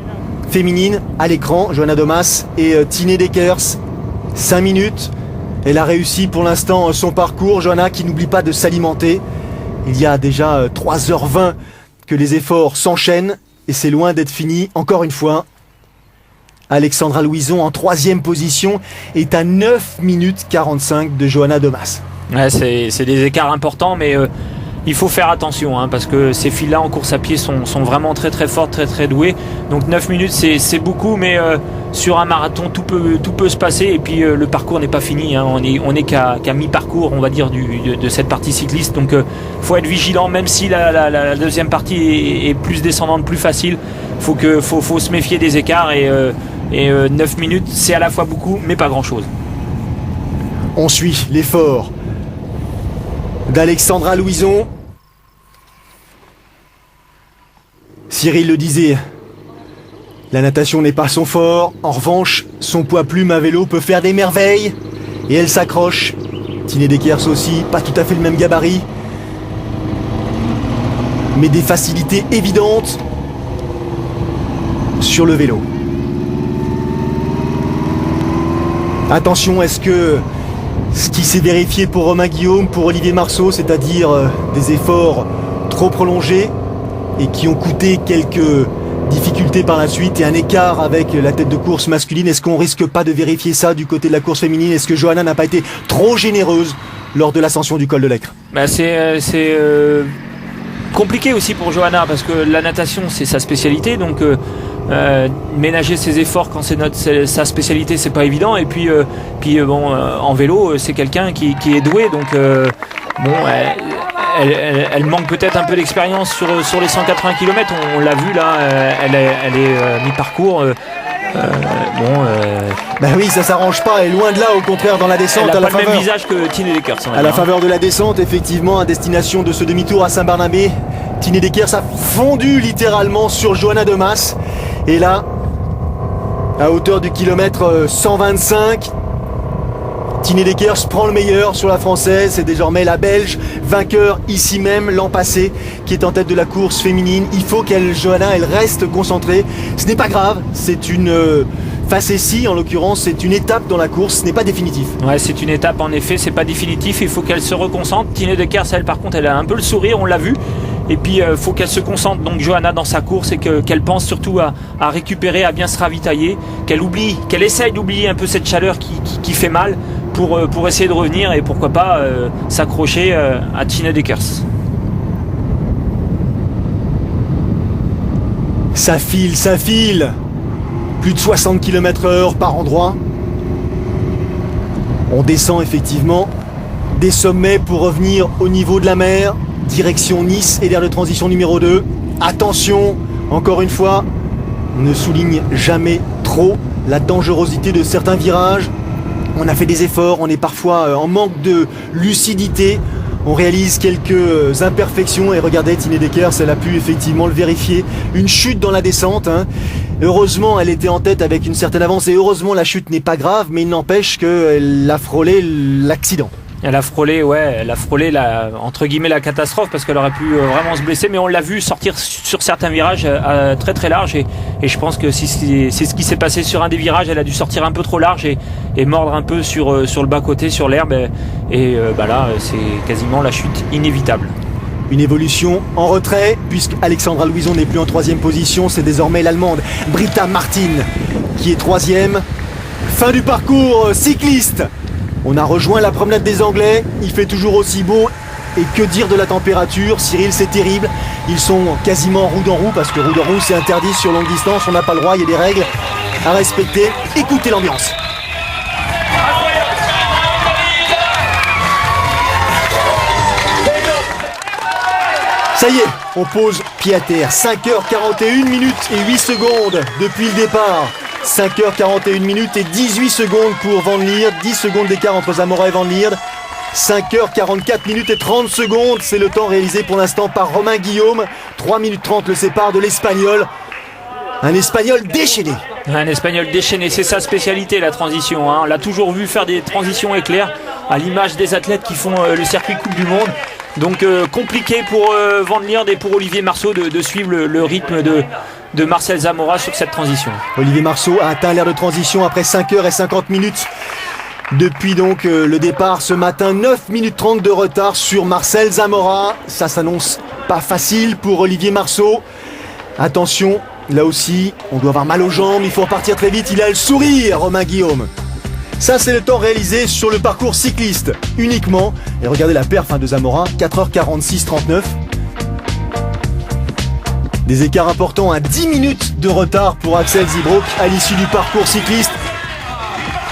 féminine à l'écran, Johanna Domas, et Tine Deckers. 5 minutes. Elle a réussi pour l'instant son parcours. Johanna qui n'oublie pas de s'alimenter. Il y a déjà 3h20 que les efforts s'enchaînent et c'est loin d'être fini. Encore une fois, Alexandra Louison en 3e position est à 9 minutes 45 de Johanna Domas. Ouais, c'est des écarts importants, mais il faut faire attention, hein, parce que ces filles-là en course à pied sont vraiment très très fortes, très très douées. Donc 9 minutes c'est beaucoup, mais sur un marathon tout peut se passer et puis le parcours n'est pas fini, hein. On est qu'à mi-parcours, on va dire, de cette partie cycliste. Donc faut être vigilant, même si la deuxième partie est plus descendante, plus facile. Faut se méfier des écarts et 9 minutes c'est à la fois beaucoup mais pas grand-chose. On suit l'effort d'Alexandra Louison. Cyril le disait, la natation n'est pas son fort. En revanche, son poids plume à vélo peut faire des merveilles. Et elle s'accroche. Tine Deckers aussi, pas tout à fait le même gabarit. Mais des facilités évidentes sur le vélo. Attention, est-ce que ce qui s'est vérifié pour Romain Guillaume, pour Olivier Marceau, c'est-à-dire des efforts trop prolongés et qui ont coûté quelques difficultés par la suite et un écart avec la tête de course masculine, est-ce qu'on risque pas de vérifier ça du côté de la course féminine? Est-ce que Johanna n'a pas été trop généreuse lors de l'ascension du col de l'Aicre? C'est compliqué aussi pour Johanna parce que la natation c'est sa spécialité, donc ménager ses efforts quand c'est sa spécialité c'est pas évident, et puis en vélo c'est quelqu'un qui est doué, donc elle manque peut-être un peu d'expérience sur les 180 km, on l'a vu là, elle est mi-parcours. Bah oui, ça s'arrange pas, et loin de là, au contraire, dans la descente, elle a à la pas le faveur. même visage que Tine Deckers. À la faveur de la descente, effectivement, à destination de ce demi-tour à Saint-Barnabé, Tine Deckers a fondu littéralement sur Johanna Domas. Et là, à hauteur du kilomètre 125, Tine Deckers prend le meilleur sur la française. C'est désormais la Belge, vainqueur ici même l'an passé, qui est en tête de la course féminine. Il faut Johanna, elle reste concentrée. Ce n'est pas grave, c'est une facétie en l'occurrence, c'est une étape dans la course, ce n'est pas définitif. Ouais, c'est une étape en effet, c'est pas définitif, il faut qu'elle se reconcentre. Tine Deckers, elle par contre, elle a un peu le sourire, on l'a vu. Et puis faut qu'elle se concentre, donc Johanna, dans sa course, et qu'elle pense surtout à récupérer, à bien se ravitailler, qu'elle essaye d'oublier un peu cette chaleur qui fait mal pour essayer de revenir et pourquoi pas s'accrocher à Tine Deckers. Ça file. Plus de 60 km/h par endroit. On descend effectivement des sommets pour revenir au niveau de la mer. Direction Nice et l'aire de transition numéro 2. Attention, encore une fois, on ne souligne jamais trop la dangerosité de certains virages. On a fait des efforts, on est parfois en manque de lucidité. On réalise quelques imperfections et regardez, Tine Deckers, elle a pu effectivement le vérifier. Une chute dans la descente, hein. Heureusement, elle était en tête avec une certaine avance et heureusement la chute n'est pas grave, mais il n'empêche qu'elle a frôlé l'accident. Elle a frôlé, entre guillemets, la catastrophe, parce qu'elle aurait pu vraiment se blesser, mais on l'a vu sortir sur certains virages très très large, et je pense que c'est ce qui s'est passé sur un des virages. Elle a dû sortir un peu trop large et mordre un peu sur le bas-côté, sur l'herbe, et là, c'est quasiment la chute inévitable. Une évolution en retrait, puisque Alexandra Louison n'est plus en 3e position, c'est désormais l'Allemande Britta Martin qui est 3e. Fin du parcours cycliste. On a rejoint la promenade des Anglais, il fait toujours aussi beau, et que dire de la température, Cyril, c'est terrible. Ils sont quasiment roue dans roue, parce que roue dans roue c'est interdit sur longue distance, on n'a pas le droit, il y a des règles à respecter. Écoutez l'ambiance. Ça y est, on pose pied à terre. 5h41 minutes et 8 secondes depuis le départ. 5h41 minutes et 18 secondes pour Van Lierde. 10 secondes d'écart entre Zamora et Van Lierde. 5h44 minutes et 30 secondes. C'est le temps réalisé pour l'instant par Romain Guillaume. 3 minutes 30 le sépare de l'Espagnol. Un Espagnol déchaîné. Un Espagnol déchaîné, c'est sa spécialité, la transition. On l'a toujours vu faire des transitions éclairs, à l'image des athlètes qui font le circuit Coupe du Monde. Donc compliqué pour Van Lierde et pour Olivier Marceau de suivre le rythme de Marcel Zamora sur cette transition. Olivier Marceau a atteint l'ère de transition après 5h50 minutes. Depuis donc le départ ce matin, 9 minutes 30 de retard sur Marcel Zamora. Ça s'annonce pas facile pour Olivier Marceau. Attention, là aussi, on doit avoir mal aux jambes, il faut repartir très vite. Il a le sourire, Romain Guillaume. Ça, c'est le temps réalisé sur le parcours cycliste uniquement. Et regardez la perf de Zamora, 4h46-39. Des écarts importants à 10 minutes de retard pour Axel Zybrock à l'issue du parcours cycliste.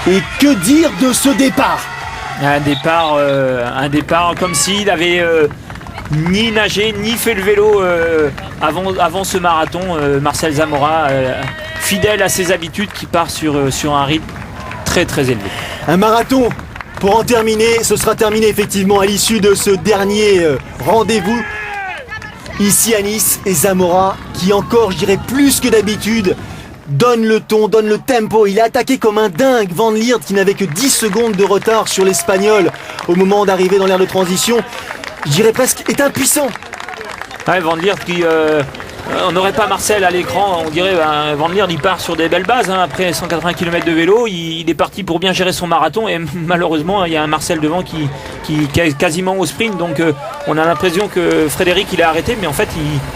Et que dire de ce départ ? Un départ comme s'il avait ni nagé, ni fait le vélo avant ce marathon. Marcel Zamora, fidèle à ses habitudes, qui part sur un rythme très très élevé. Un marathon pour en terminer, ce sera terminé effectivement à l'issue de ce dernier rendez-vous ici à Nice. Et Zamora qui encore, je dirais plus que d'habitude, donne le ton, donne le tempo. Il a attaqué comme un dingue Van Lierde qui n'avait que 10 secondes de retard sur l'Espagnol au moment d'arriver dans l'aire de transition. Je dirais presque est impuissant. Ouais, Van Lierde qui... on n'aurait pas Marcel à l'écran, on dirait Van Lierde il part sur des belles bases, après 180 km de vélo, il est parti pour bien gérer son marathon et malheureusement il y a un Marcel devant qui est quasiment au sprint, donc on a l'impression que Frédéric il a arrêté, mais en fait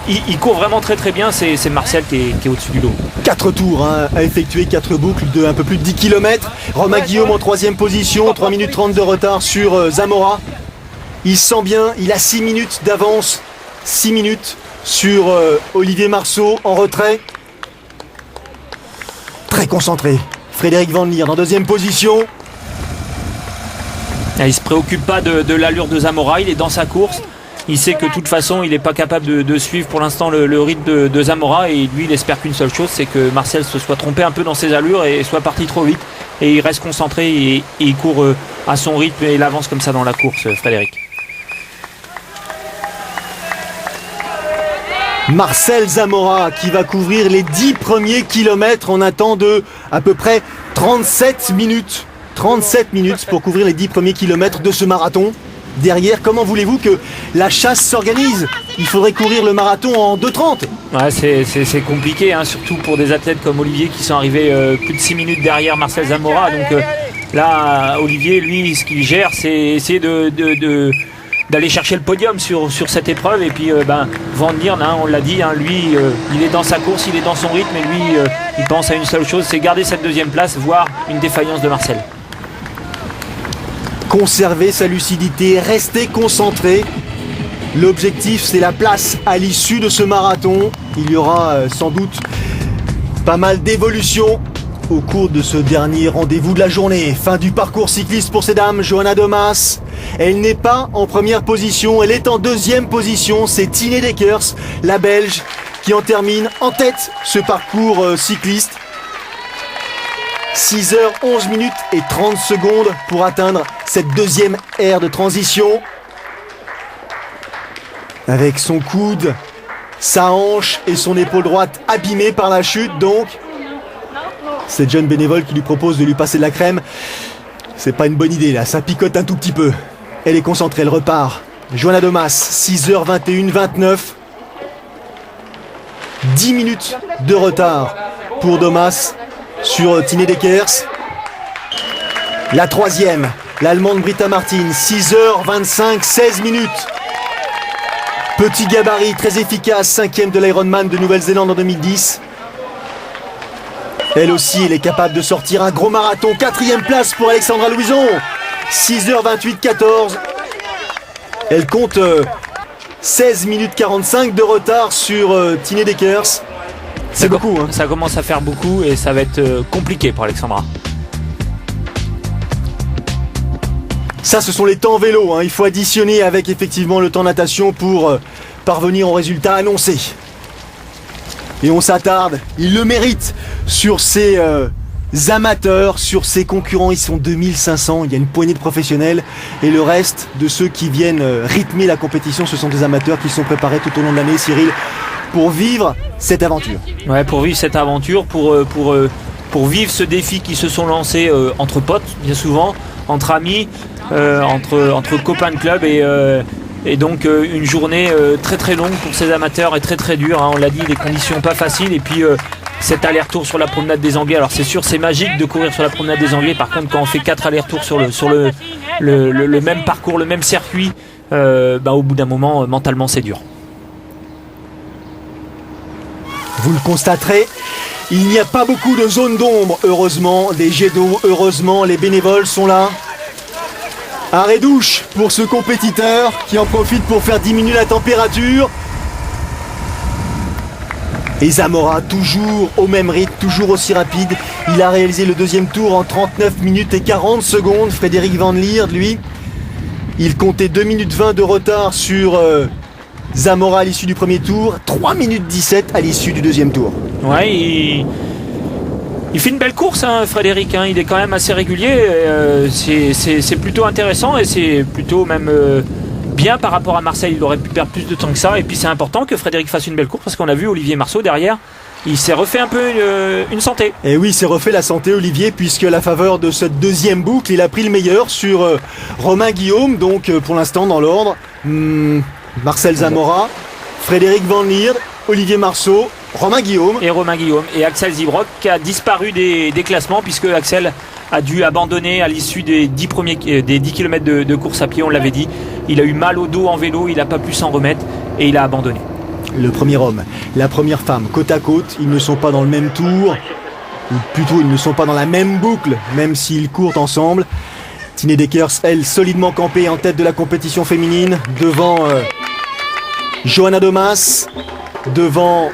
il court vraiment très très bien, c'est Marcel qui est au-dessus du lot. 4 tours à effectuer, 4 boucles de un peu plus de 10 km. Romain Guillaume en 3e position, 3 minutes 30 de retard sur Zamora. Il sent bien, il a 6 minutes d'avance, 6 minutes sur Olivier Marceau en retrait. Très concentré. Frédéric Van Lierde en 2e position. Il ne se préoccupe pas de l'allure de Zamora, il est dans sa course. Il sait que de toute façon il n'est pas capable de suivre pour l'instant le rythme de Zamora, et lui il espère qu'une seule chose, c'est que Marcel se soit trompé un peu dans ses allures et soit parti trop vite. Et il reste concentré et il court à son rythme et il avance comme ça dans la course, Frédéric. Marcel Zamora qui va couvrir les 10 premiers kilomètres en un temps de à peu près 37 minutes. 37 minutes pour couvrir les 10 premiers kilomètres de ce marathon. Derrière, comment voulez-vous que la chasse s'organise ? Il faudrait courir le marathon en 2,30. Ouais, c'est compliqué, surtout pour des athlètes comme Olivier qui sont arrivés plus de 6 minutes derrière Marcel Zamora. Donc là, Olivier, lui, ce qu'il gère, c'est essayer d'aller chercher le podium sur cette épreuve. Et puis Van Lierde, on l'a dit, lui il est dans sa course, il est dans son rythme, et lui il pense à une seule chose, c'est garder cette 2e place, voire une défaillance de Marcel. Conserver sa lucidité, rester concentré. L'objectif, c'est la place à l'issue de ce marathon. Il y aura sans doute pas mal d'évolutions au cours de ce dernier rendez-vous de la journée. Fin du parcours cycliste pour ces dames. Johanna Domas, elle n'est pas en première position, elle est en 2e position. C'est Tine Deckers, la Belge, qui en termine en tête ce parcours cycliste. 6h11 minutes et 30 secondes pour atteindre cette 2e aire de transition. Avec son coude, sa hanche et son épaule droite abîmée par la chute, donc cette jeune bénévole qui lui propose de lui passer de la crème, c'est pas une bonne idée là, ça picote un tout petit peu. Elle est concentrée, elle repart. Johanna Domas, 6h21, 29. 10 minutes de retard pour Domas sur Tine Deckers. La 3e, l'Allemande Britta Martin, 6h25, 16 minutes. Petit gabarit, très efficace, 5e de l'Ironman de Nouvelle-Zélande en 2010. Elle aussi, elle est capable de sortir un gros marathon. 4e place pour Alexandra Louison. 6h28, 14. Elle compte 16 minutes 45 de retard sur Tine Deckers. C'est beaucoup. Ça commence à faire beaucoup et ça va être compliqué pour Alexandra. Ça, ce sont les temps vélo. Il faut additionner avec effectivement le temps natation pour parvenir au résultat annoncé. Et on s'attarde, il le mérite, sur ces amateurs, sur ses concurrents. Ils sont 2500, il y a une poignée de professionnels et le reste de ceux qui viennent rythmer la compétition, ce sont des amateurs qui sont préparés tout au long de l'année, Cyril, pour vivre cette aventure. Ouais, pour vivre cette aventure, pour vivre ce défi qui se sont lancés entre potes, bien souvent, entre amis, entre copains de club et donc une journée très très longue pour ces amateurs et très très dure, hein, on l'a dit, des conditions pas faciles et puis cet aller-retour sur la promenade des Anglais. Alors c'est sûr, c'est magique de courir sur la promenade des Anglais. Par contre, quand on fait 4 allers-retours sur le même parcours, le même circuit, au bout d'un moment, mentalement, c'est dur. Vous le constaterez, il n'y a pas beaucoup de zones d'ombre, heureusement, des jets d'eau, heureusement, les bénévoles sont là. Arrêt douche pour ce compétiteur qui en profite pour faire diminuer la température. Et Zamora, toujours au même rythme, toujours aussi rapide. Il a réalisé le deuxième tour en 39 minutes et 40 secondes. Frédéric Van Lierde, lui, il comptait 2 minutes 20 de retard sur Zamora à l'issue du premier tour. 3 minutes 17 à l'issue du deuxième tour. Ouais, il fait une belle course, hein, Frédéric. Hein, il est quand même assez régulier. C'est plutôt intéressant et c'est plutôt même... bien par rapport à Marseille, il aurait pu perdre plus de temps que ça. Et puis c'est important que Frédéric fasse une belle course parce qu'on a vu Olivier Marceau derrière. Il s'est refait un peu une santé. Et oui, il s'est refait la santé, Olivier, puisque à la faveur de cette deuxième boucle, il a pris le meilleur sur Romain Guillaume. Donc pour l'instant dans l'ordre, Marcel Zamora, Frédéric Van Lierde, Olivier Marceau, Romain Guillaume. Et Axel Zibrock qui a disparu des classements puisque Axel a dû abandonner à l'issue des 10 km de course à pied, on l'avait dit. Il a eu mal au dos en vélo, il n'a pas pu s'en remettre et il a abandonné. Le premier homme, la première femme, côte à côte, ils ne sont pas dans le même tour, ou plutôt ils ne sont pas dans la même boucle, même s'ils courent ensemble. Tine Dekers, elle, solidement campée en tête de la compétition féminine, devant Johanna Domas, devant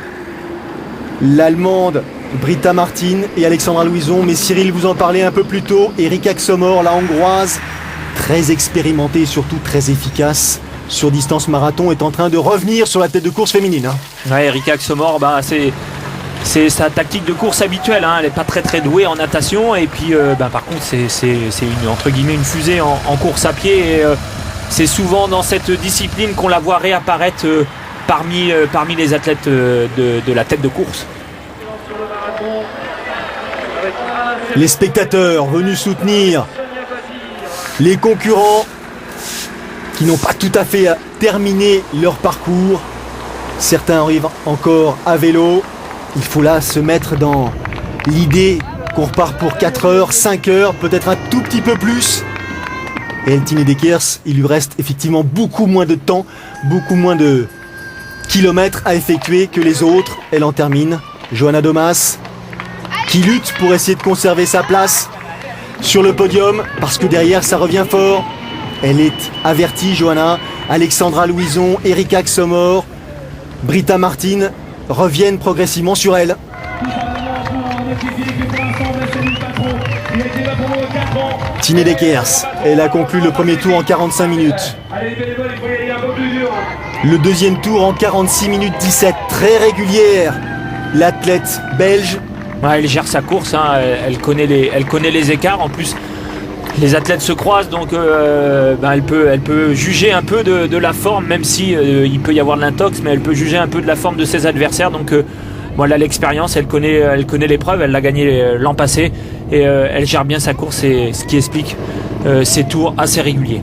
l'Allemande Britta Martin et Alexandra Louison. Mais Cyril, vous en parlait un peu plus tôt, Erika Xomor, la Hongroise, très expérimentée et surtout très efficace sur distance marathon, est en train de revenir sur la tête de course féminine. Hein. Ouais, Erika Xomor, c'est sa tactique de course habituelle. Hein. Elle n'est pas très très douée en natation et puis par contre c'est une, entre guillemets, une fusée en course à pied. Et, c'est souvent dans cette discipline qu'on la voit réapparaître parmi les athlètes de la tête de course. Les spectateurs venus soutenir les concurrents qui n'ont pas tout à fait terminé leur parcours. Certains arrivent encore à vélo. Il faut là se mettre dans l'idée qu'on repart pour 4 heures, 5 heures, peut-être un tout petit peu plus. Et Tine Dekers, il lui reste effectivement beaucoup moins de temps, beaucoup moins de kilomètres à effectuer que les autres. Elle en termine. Johanna Domas, qui lutte pour essayer de conserver sa place sur le podium, parce que derrière ça revient fort. Elle est avertie, Johanna. Alexandra Louison, Erika Xomor, Britta Martin reviennent progressivement sur elle. Tine Dekers, elle a conclu le premier tour en 45 minutes. Le deuxième tour en 46 minutes 17, très régulière. L'athlète belge. Ouais, elle gère sa course, hein. Elle connaît les écarts. En plus, les athlètes se croisent, donc elle peut juger un peu de la forme, même si il peut y avoir de l'intox, mais elle peut juger un peu de la forme de ses adversaires. Donc elle a l'expérience, elle connaît l'épreuve, elle l'a gagnée l'an passé et elle gère bien sa course, et ce qui explique ses tours assez réguliers.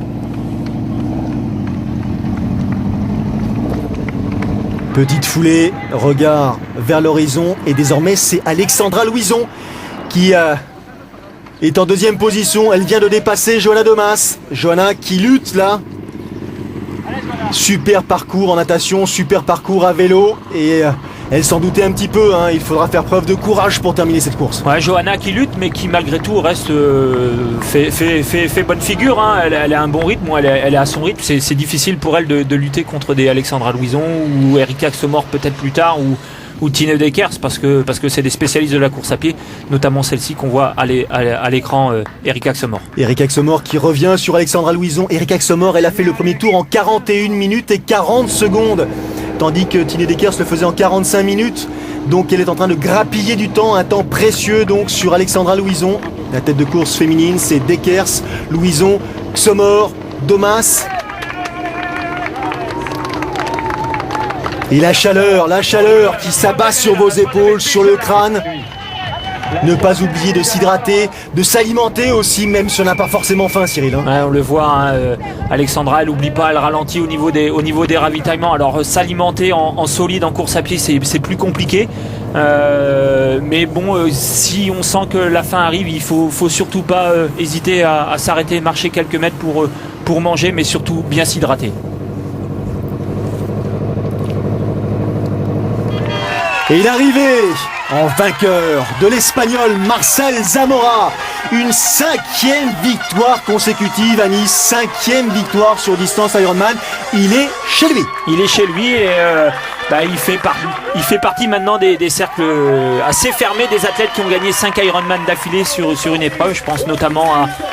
Petite foulée, regard vers l'horizon, et désormais c'est Alexandra Louison qui est en deuxième position. Elle vient de dépasser Johanna Domas. Johanna qui lutte là. Super parcours en natation, super parcours à vélo, et elle s'en doutait un petit peu, hein. Il faudra faire preuve de courage pour terminer cette course. Ouais, Johanna qui lutte, mais qui malgré tout reste fait bonne figure, hein. Elle a un bon rythme, elle est à son rythme. C'est difficile pour elle de lutter contre des Alexandra Louison ou Erika Xomor peut-être plus tard, ou Tine Dekers, parce que c'est des spécialistes de la course à pied, notamment celle-ci qu'on voit à l'écran, Erika Xomor. Erika Xomor qui revient sur Alexandra Louison. Erika Xomor, elle a fait le premier tour en 41 minutes et 40 secondes. tandis que Tine Dekers le faisait en 45 minutes. Donc elle est en train de grappiller du temps, un temps précieux donc sur Alexandra Louison. La tête de course féminine, c'est Dekers, Louison, Xomor, Domas. Et la chaleur qui s'abat sur vos épaules, sur le crâne. Ne pas oublier de s'hydrater, de s'alimenter aussi, même si on n'a pas forcément faim, Cyril. Hein. Ouais, on le voit, hein, Alexandra, elle n'oublie pas, elle ralentit au niveau des ravitaillements. Alors s'alimenter en solide, en course à pied, c'est plus compliqué. Mais bon, si on sent que la fin arrive, il faut surtout pas hésiter à s'arrêter, marcher quelques mètres pour manger, mais surtout bien s'hydrater. Et il est arrivé en vainqueur de l'Espagnol Marcel Zamora. Une 5e victoire consécutive à Nice, 5e victoire sur distance Ironman. Il est chez lui. Il est chez lui et il fait partie maintenant des cercles assez fermés des athlètes qui ont gagné 5 Ironman d'affilée sur une épreuve. Je pense notamment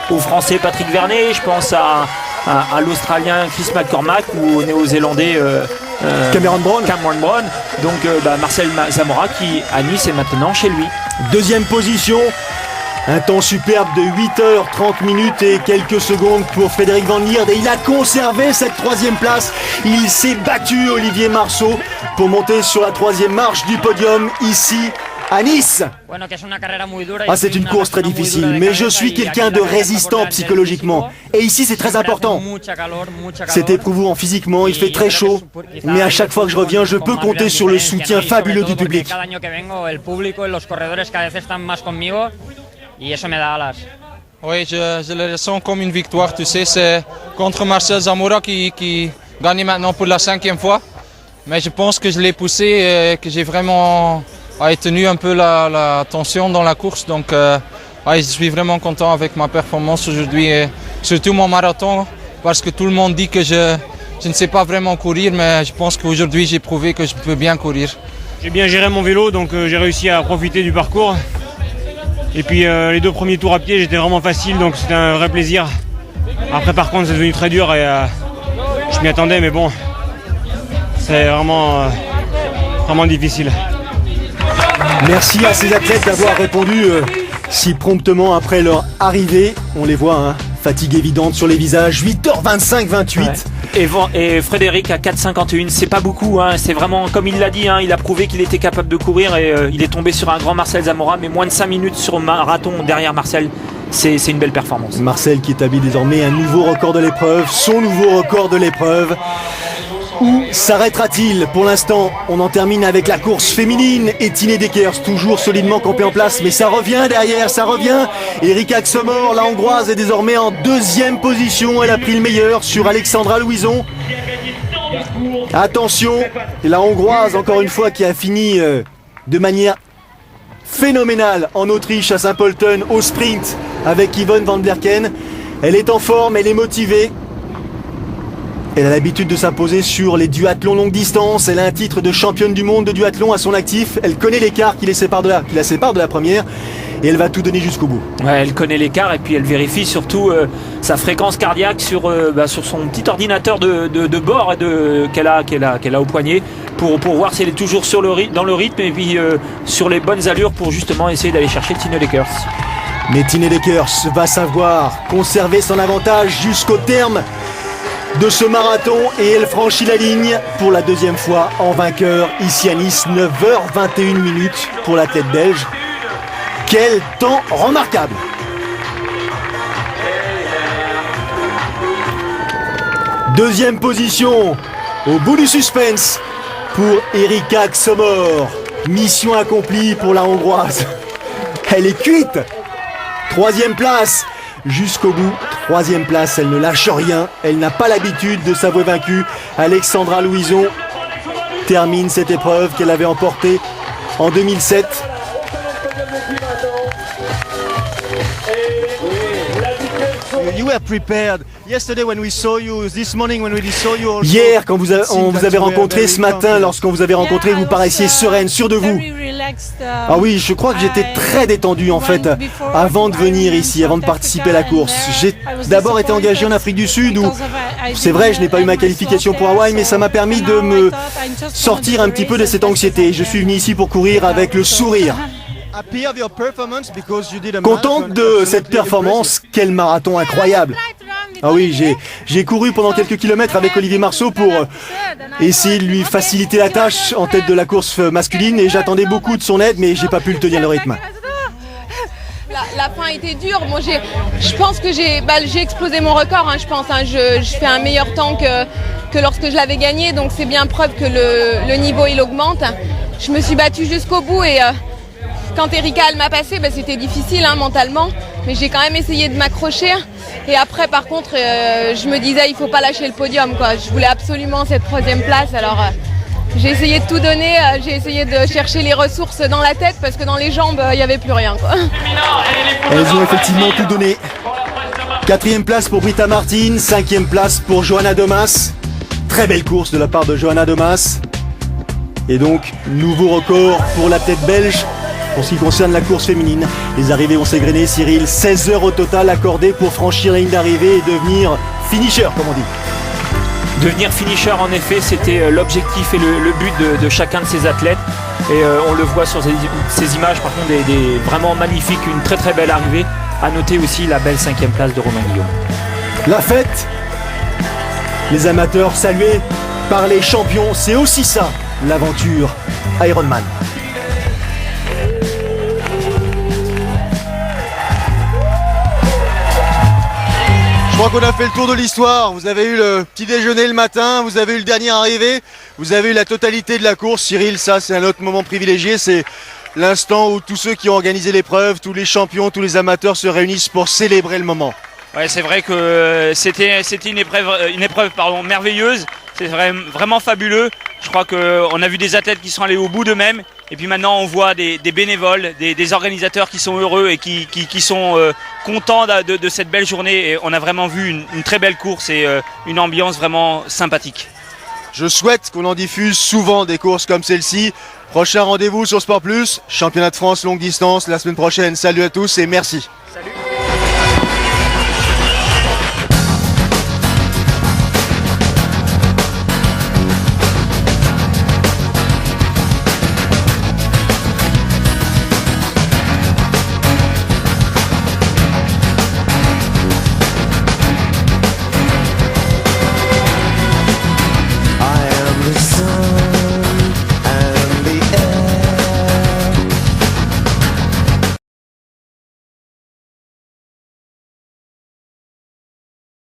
au Français Patrick Vernet, je pense à l'Australien Chris McCormack ou au Néo-Zélandais Cameron Brown. Donc Marcel Zamora qui à Nice est maintenant chez lui. Deuxième position, un temps superbe de 8h30 et quelques secondes pour Frédéric Van Lierde. Et il a conservé cette 3e place. Il s'est battu, Olivier Marceau, pour monter sur la 3e marche du podium ici à Nice. C'est une course très difficile, mais je suis quelqu'un de résistant psychologiquement. Et ici, c'est très important. C'est éprouvant physiquement, il fait très chaud, mais à chaque fois que je reviens, je peux compter sur le soutien fabuleux du public. Oui, je le ressens comme une victoire, tu sais, c'est contre Marcel Zamora qui gagne maintenant pour la 5e fois. Mais je pense que je l'ai poussé et que j'ai vraiment tenu un peu la tension dans la course. Donc je suis vraiment content avec ma performance aujourd'hui et surtout mon marathon parce que tout le monde dit que je ne sais pas vraiment courir, mais je pense qu'aujourd'hui j'ai prouvé que je peux bien courir. J'ai bien géré mon vélo, donc j'ai réussi à profiter du parcours. Et puis les 2 premiers tours à pied, j'étais vraiment facile, donc c'était un vrai plaisir. Après par contre c'est devenu très dur et je m'y attendais, mais bon, c'est vraiment difficile. Merci à ces athlètes d'avoir répondu si promptement après leur arrivée. On les voit, hein, fatigue évidente sur les visages. 8h25, 28. Ouais. Et Frédéric à 4h51, c'est pas beaucoup, hein, c'est vraiment comme il l'a dit, hein, il a prouvé qu'il était capable de courir et il est tombé sur un grand Marcel Zamora, mais moins de 5 minutes sur marathon derrière Marcel. C'est une belle performance. Marcel qui établit désormais un nouveau record de l'épreuve, son nouveau record de l'épreuve. Où s'arrêtera-t-il? Pour l'instant, on en termine avec la course féminine et Tine Dekers toujours solidement campée en place, mais ça revient derrière, ça revient. Erika Xomor, la hongroise, est désormais en 2e position. Elle a pris le meilleur sur Alexandra Louison. Attention, la hongroise, encore une fois, qui a fini de manière phénoménale en Autriche à Saint-Polten au sprint avec Yvonne van Blerken. Elle est en forme, elle est motivée. Elle a l'habitude de s'imposer sur les duathlons longue distance. Elle a un titre de championne du monde de duathlon à son actif. Elle connaît l'écart qui la sépare de la première. Et elle va tout donner jusqu'au bout. Ouais, elle connaît l'écart et puis elle vérifie surtout sa fréquence cardiaque sur son petit ordinateur de bord qu'elle a au poignet pour voir si elle est toujours dans le rythme et puis sur les bonnes allures pour justement essayer d'aller chercher Tine Dekers. Mais Tine Dekers va savoir conserver son avantage jusqu'au terme de ce marathon et elle franchit la ligne pour la 2e fois en vainqueur ici à Nice. 9h21 pour l'athlète belge. Quel temps remarquable! Deuxième position au bout du suspense pour Erika Xomor. Mission accomplie pour la hongroise. Elle est cuite. 3e place jusqu'au bout. 3e place, elle ne lâche rien. Elle n'a pas l'habitude de s'avouer vaincue. Alexandra Louison termine cette épreuve qu'elle avait emportée en 2007. You were prepared. Yesterday when we saw you, this morning when we saw you also, Hier, quand on vous avait rencontré, ce matin, lorsqu'on vous avait rencontré, vous paraissiez sereine, sûre de vous. Ah oui, je crois que j'étais très détendu en fait, avant de venir ici, avant de participer à la course. J'ai d'abord été engagé en Afrique du Sud où, c'est vrai, je n'ai pas eu ma qualification pour Hawaï, mais ça m'a permis de me sortir un petit peu de cette anxiété. Je suis venu ici pour courir avec le sourire. Contente de cette performance, quel marathon incroyable! Ah oui, j'ai couru pendant quelques kilomètres avec Olivier Marceau pour essayer de lui faciliter la tâche en tête de la course masculine et j'attendais beaucoup de son aide, mais j'ai pas pu le tenir le rythme. La fin était dure. Moi, je pense que j'ai explosé mon record. Je pense. Je fais un meilleur temps que lorsque je l'avais gagné, donc c'est bien preuve que le niveau il augmente. Je me suis battue jusqu'au bout et quand Erika elle m'a passé, c'était difficile mentalement, mais j'ai quand même essayé de m'accrocher. Et après, par contre, je me disais il faut pas lâcher le podium, quoi. Je voulais absolument cette 3e place. Alors j'ai essayé de tout donner. J'ai essayé de chercher les ressources dans la tête parce que dans les jambes il n'y avait plus rien, quoi. Elles ont effectivement tout donné. 4e place pour Britta Martin, 5e place pour Johanna Domas. Très belle course de la part de Johanna Domas. Et donc, nouveau record pour la tête belge. En ce qui concerne la course féminine, les arrivées ont s'égrené, Cyril. 16 heures au total accordées pour franchir la ligne d'arrivée et devenir finisher, comme on dit. Devenir finisher, en effet, c'était l'objectif et le but de chacun de ces athlètes. Et on le voit sur ces images, par contre, vraiment magnifiques, une très très belle arrivée. À noter aussi la belle 5e place de Romain Guillaume. La fête, les amateurs salués par les champions, c'est aussi ça, l'aventure Ironman. Je crois qu'on a fait le tour de l'histoire. Vous avez eu le petit déjeuner le matin, vous avez eu le dernier arrivé, vous avez eu la totalité de la course. Cyril, ça c'est un autre moment privilégié, c'est l'instant où tous ceux qui ont organisé l'épreuve, tous les champions, tous les amateurs se réunissent pour célébrer le moment. Ouais, c'est vrai que c'était une épreuve merveilleuse. C'est vraiment fabuleux. Je crois qu'on a vu des athlètes qui sont allés au bout d'eux-mêmes. Et puis maintenant, on voit des bénévoles, des organisateurs qui sont heureux et qui sont contents de cette belle journée. Et on a vraiment vu une très belle course et une ambiance vraiment sympathique. Je souhaite qu'on en diffuse souvent des courses comme celle-ci. Prochain rendez-vous sur Sport Plus, championnat de France longue distance la semaine prochaine. Salut à tous et merci. Salut.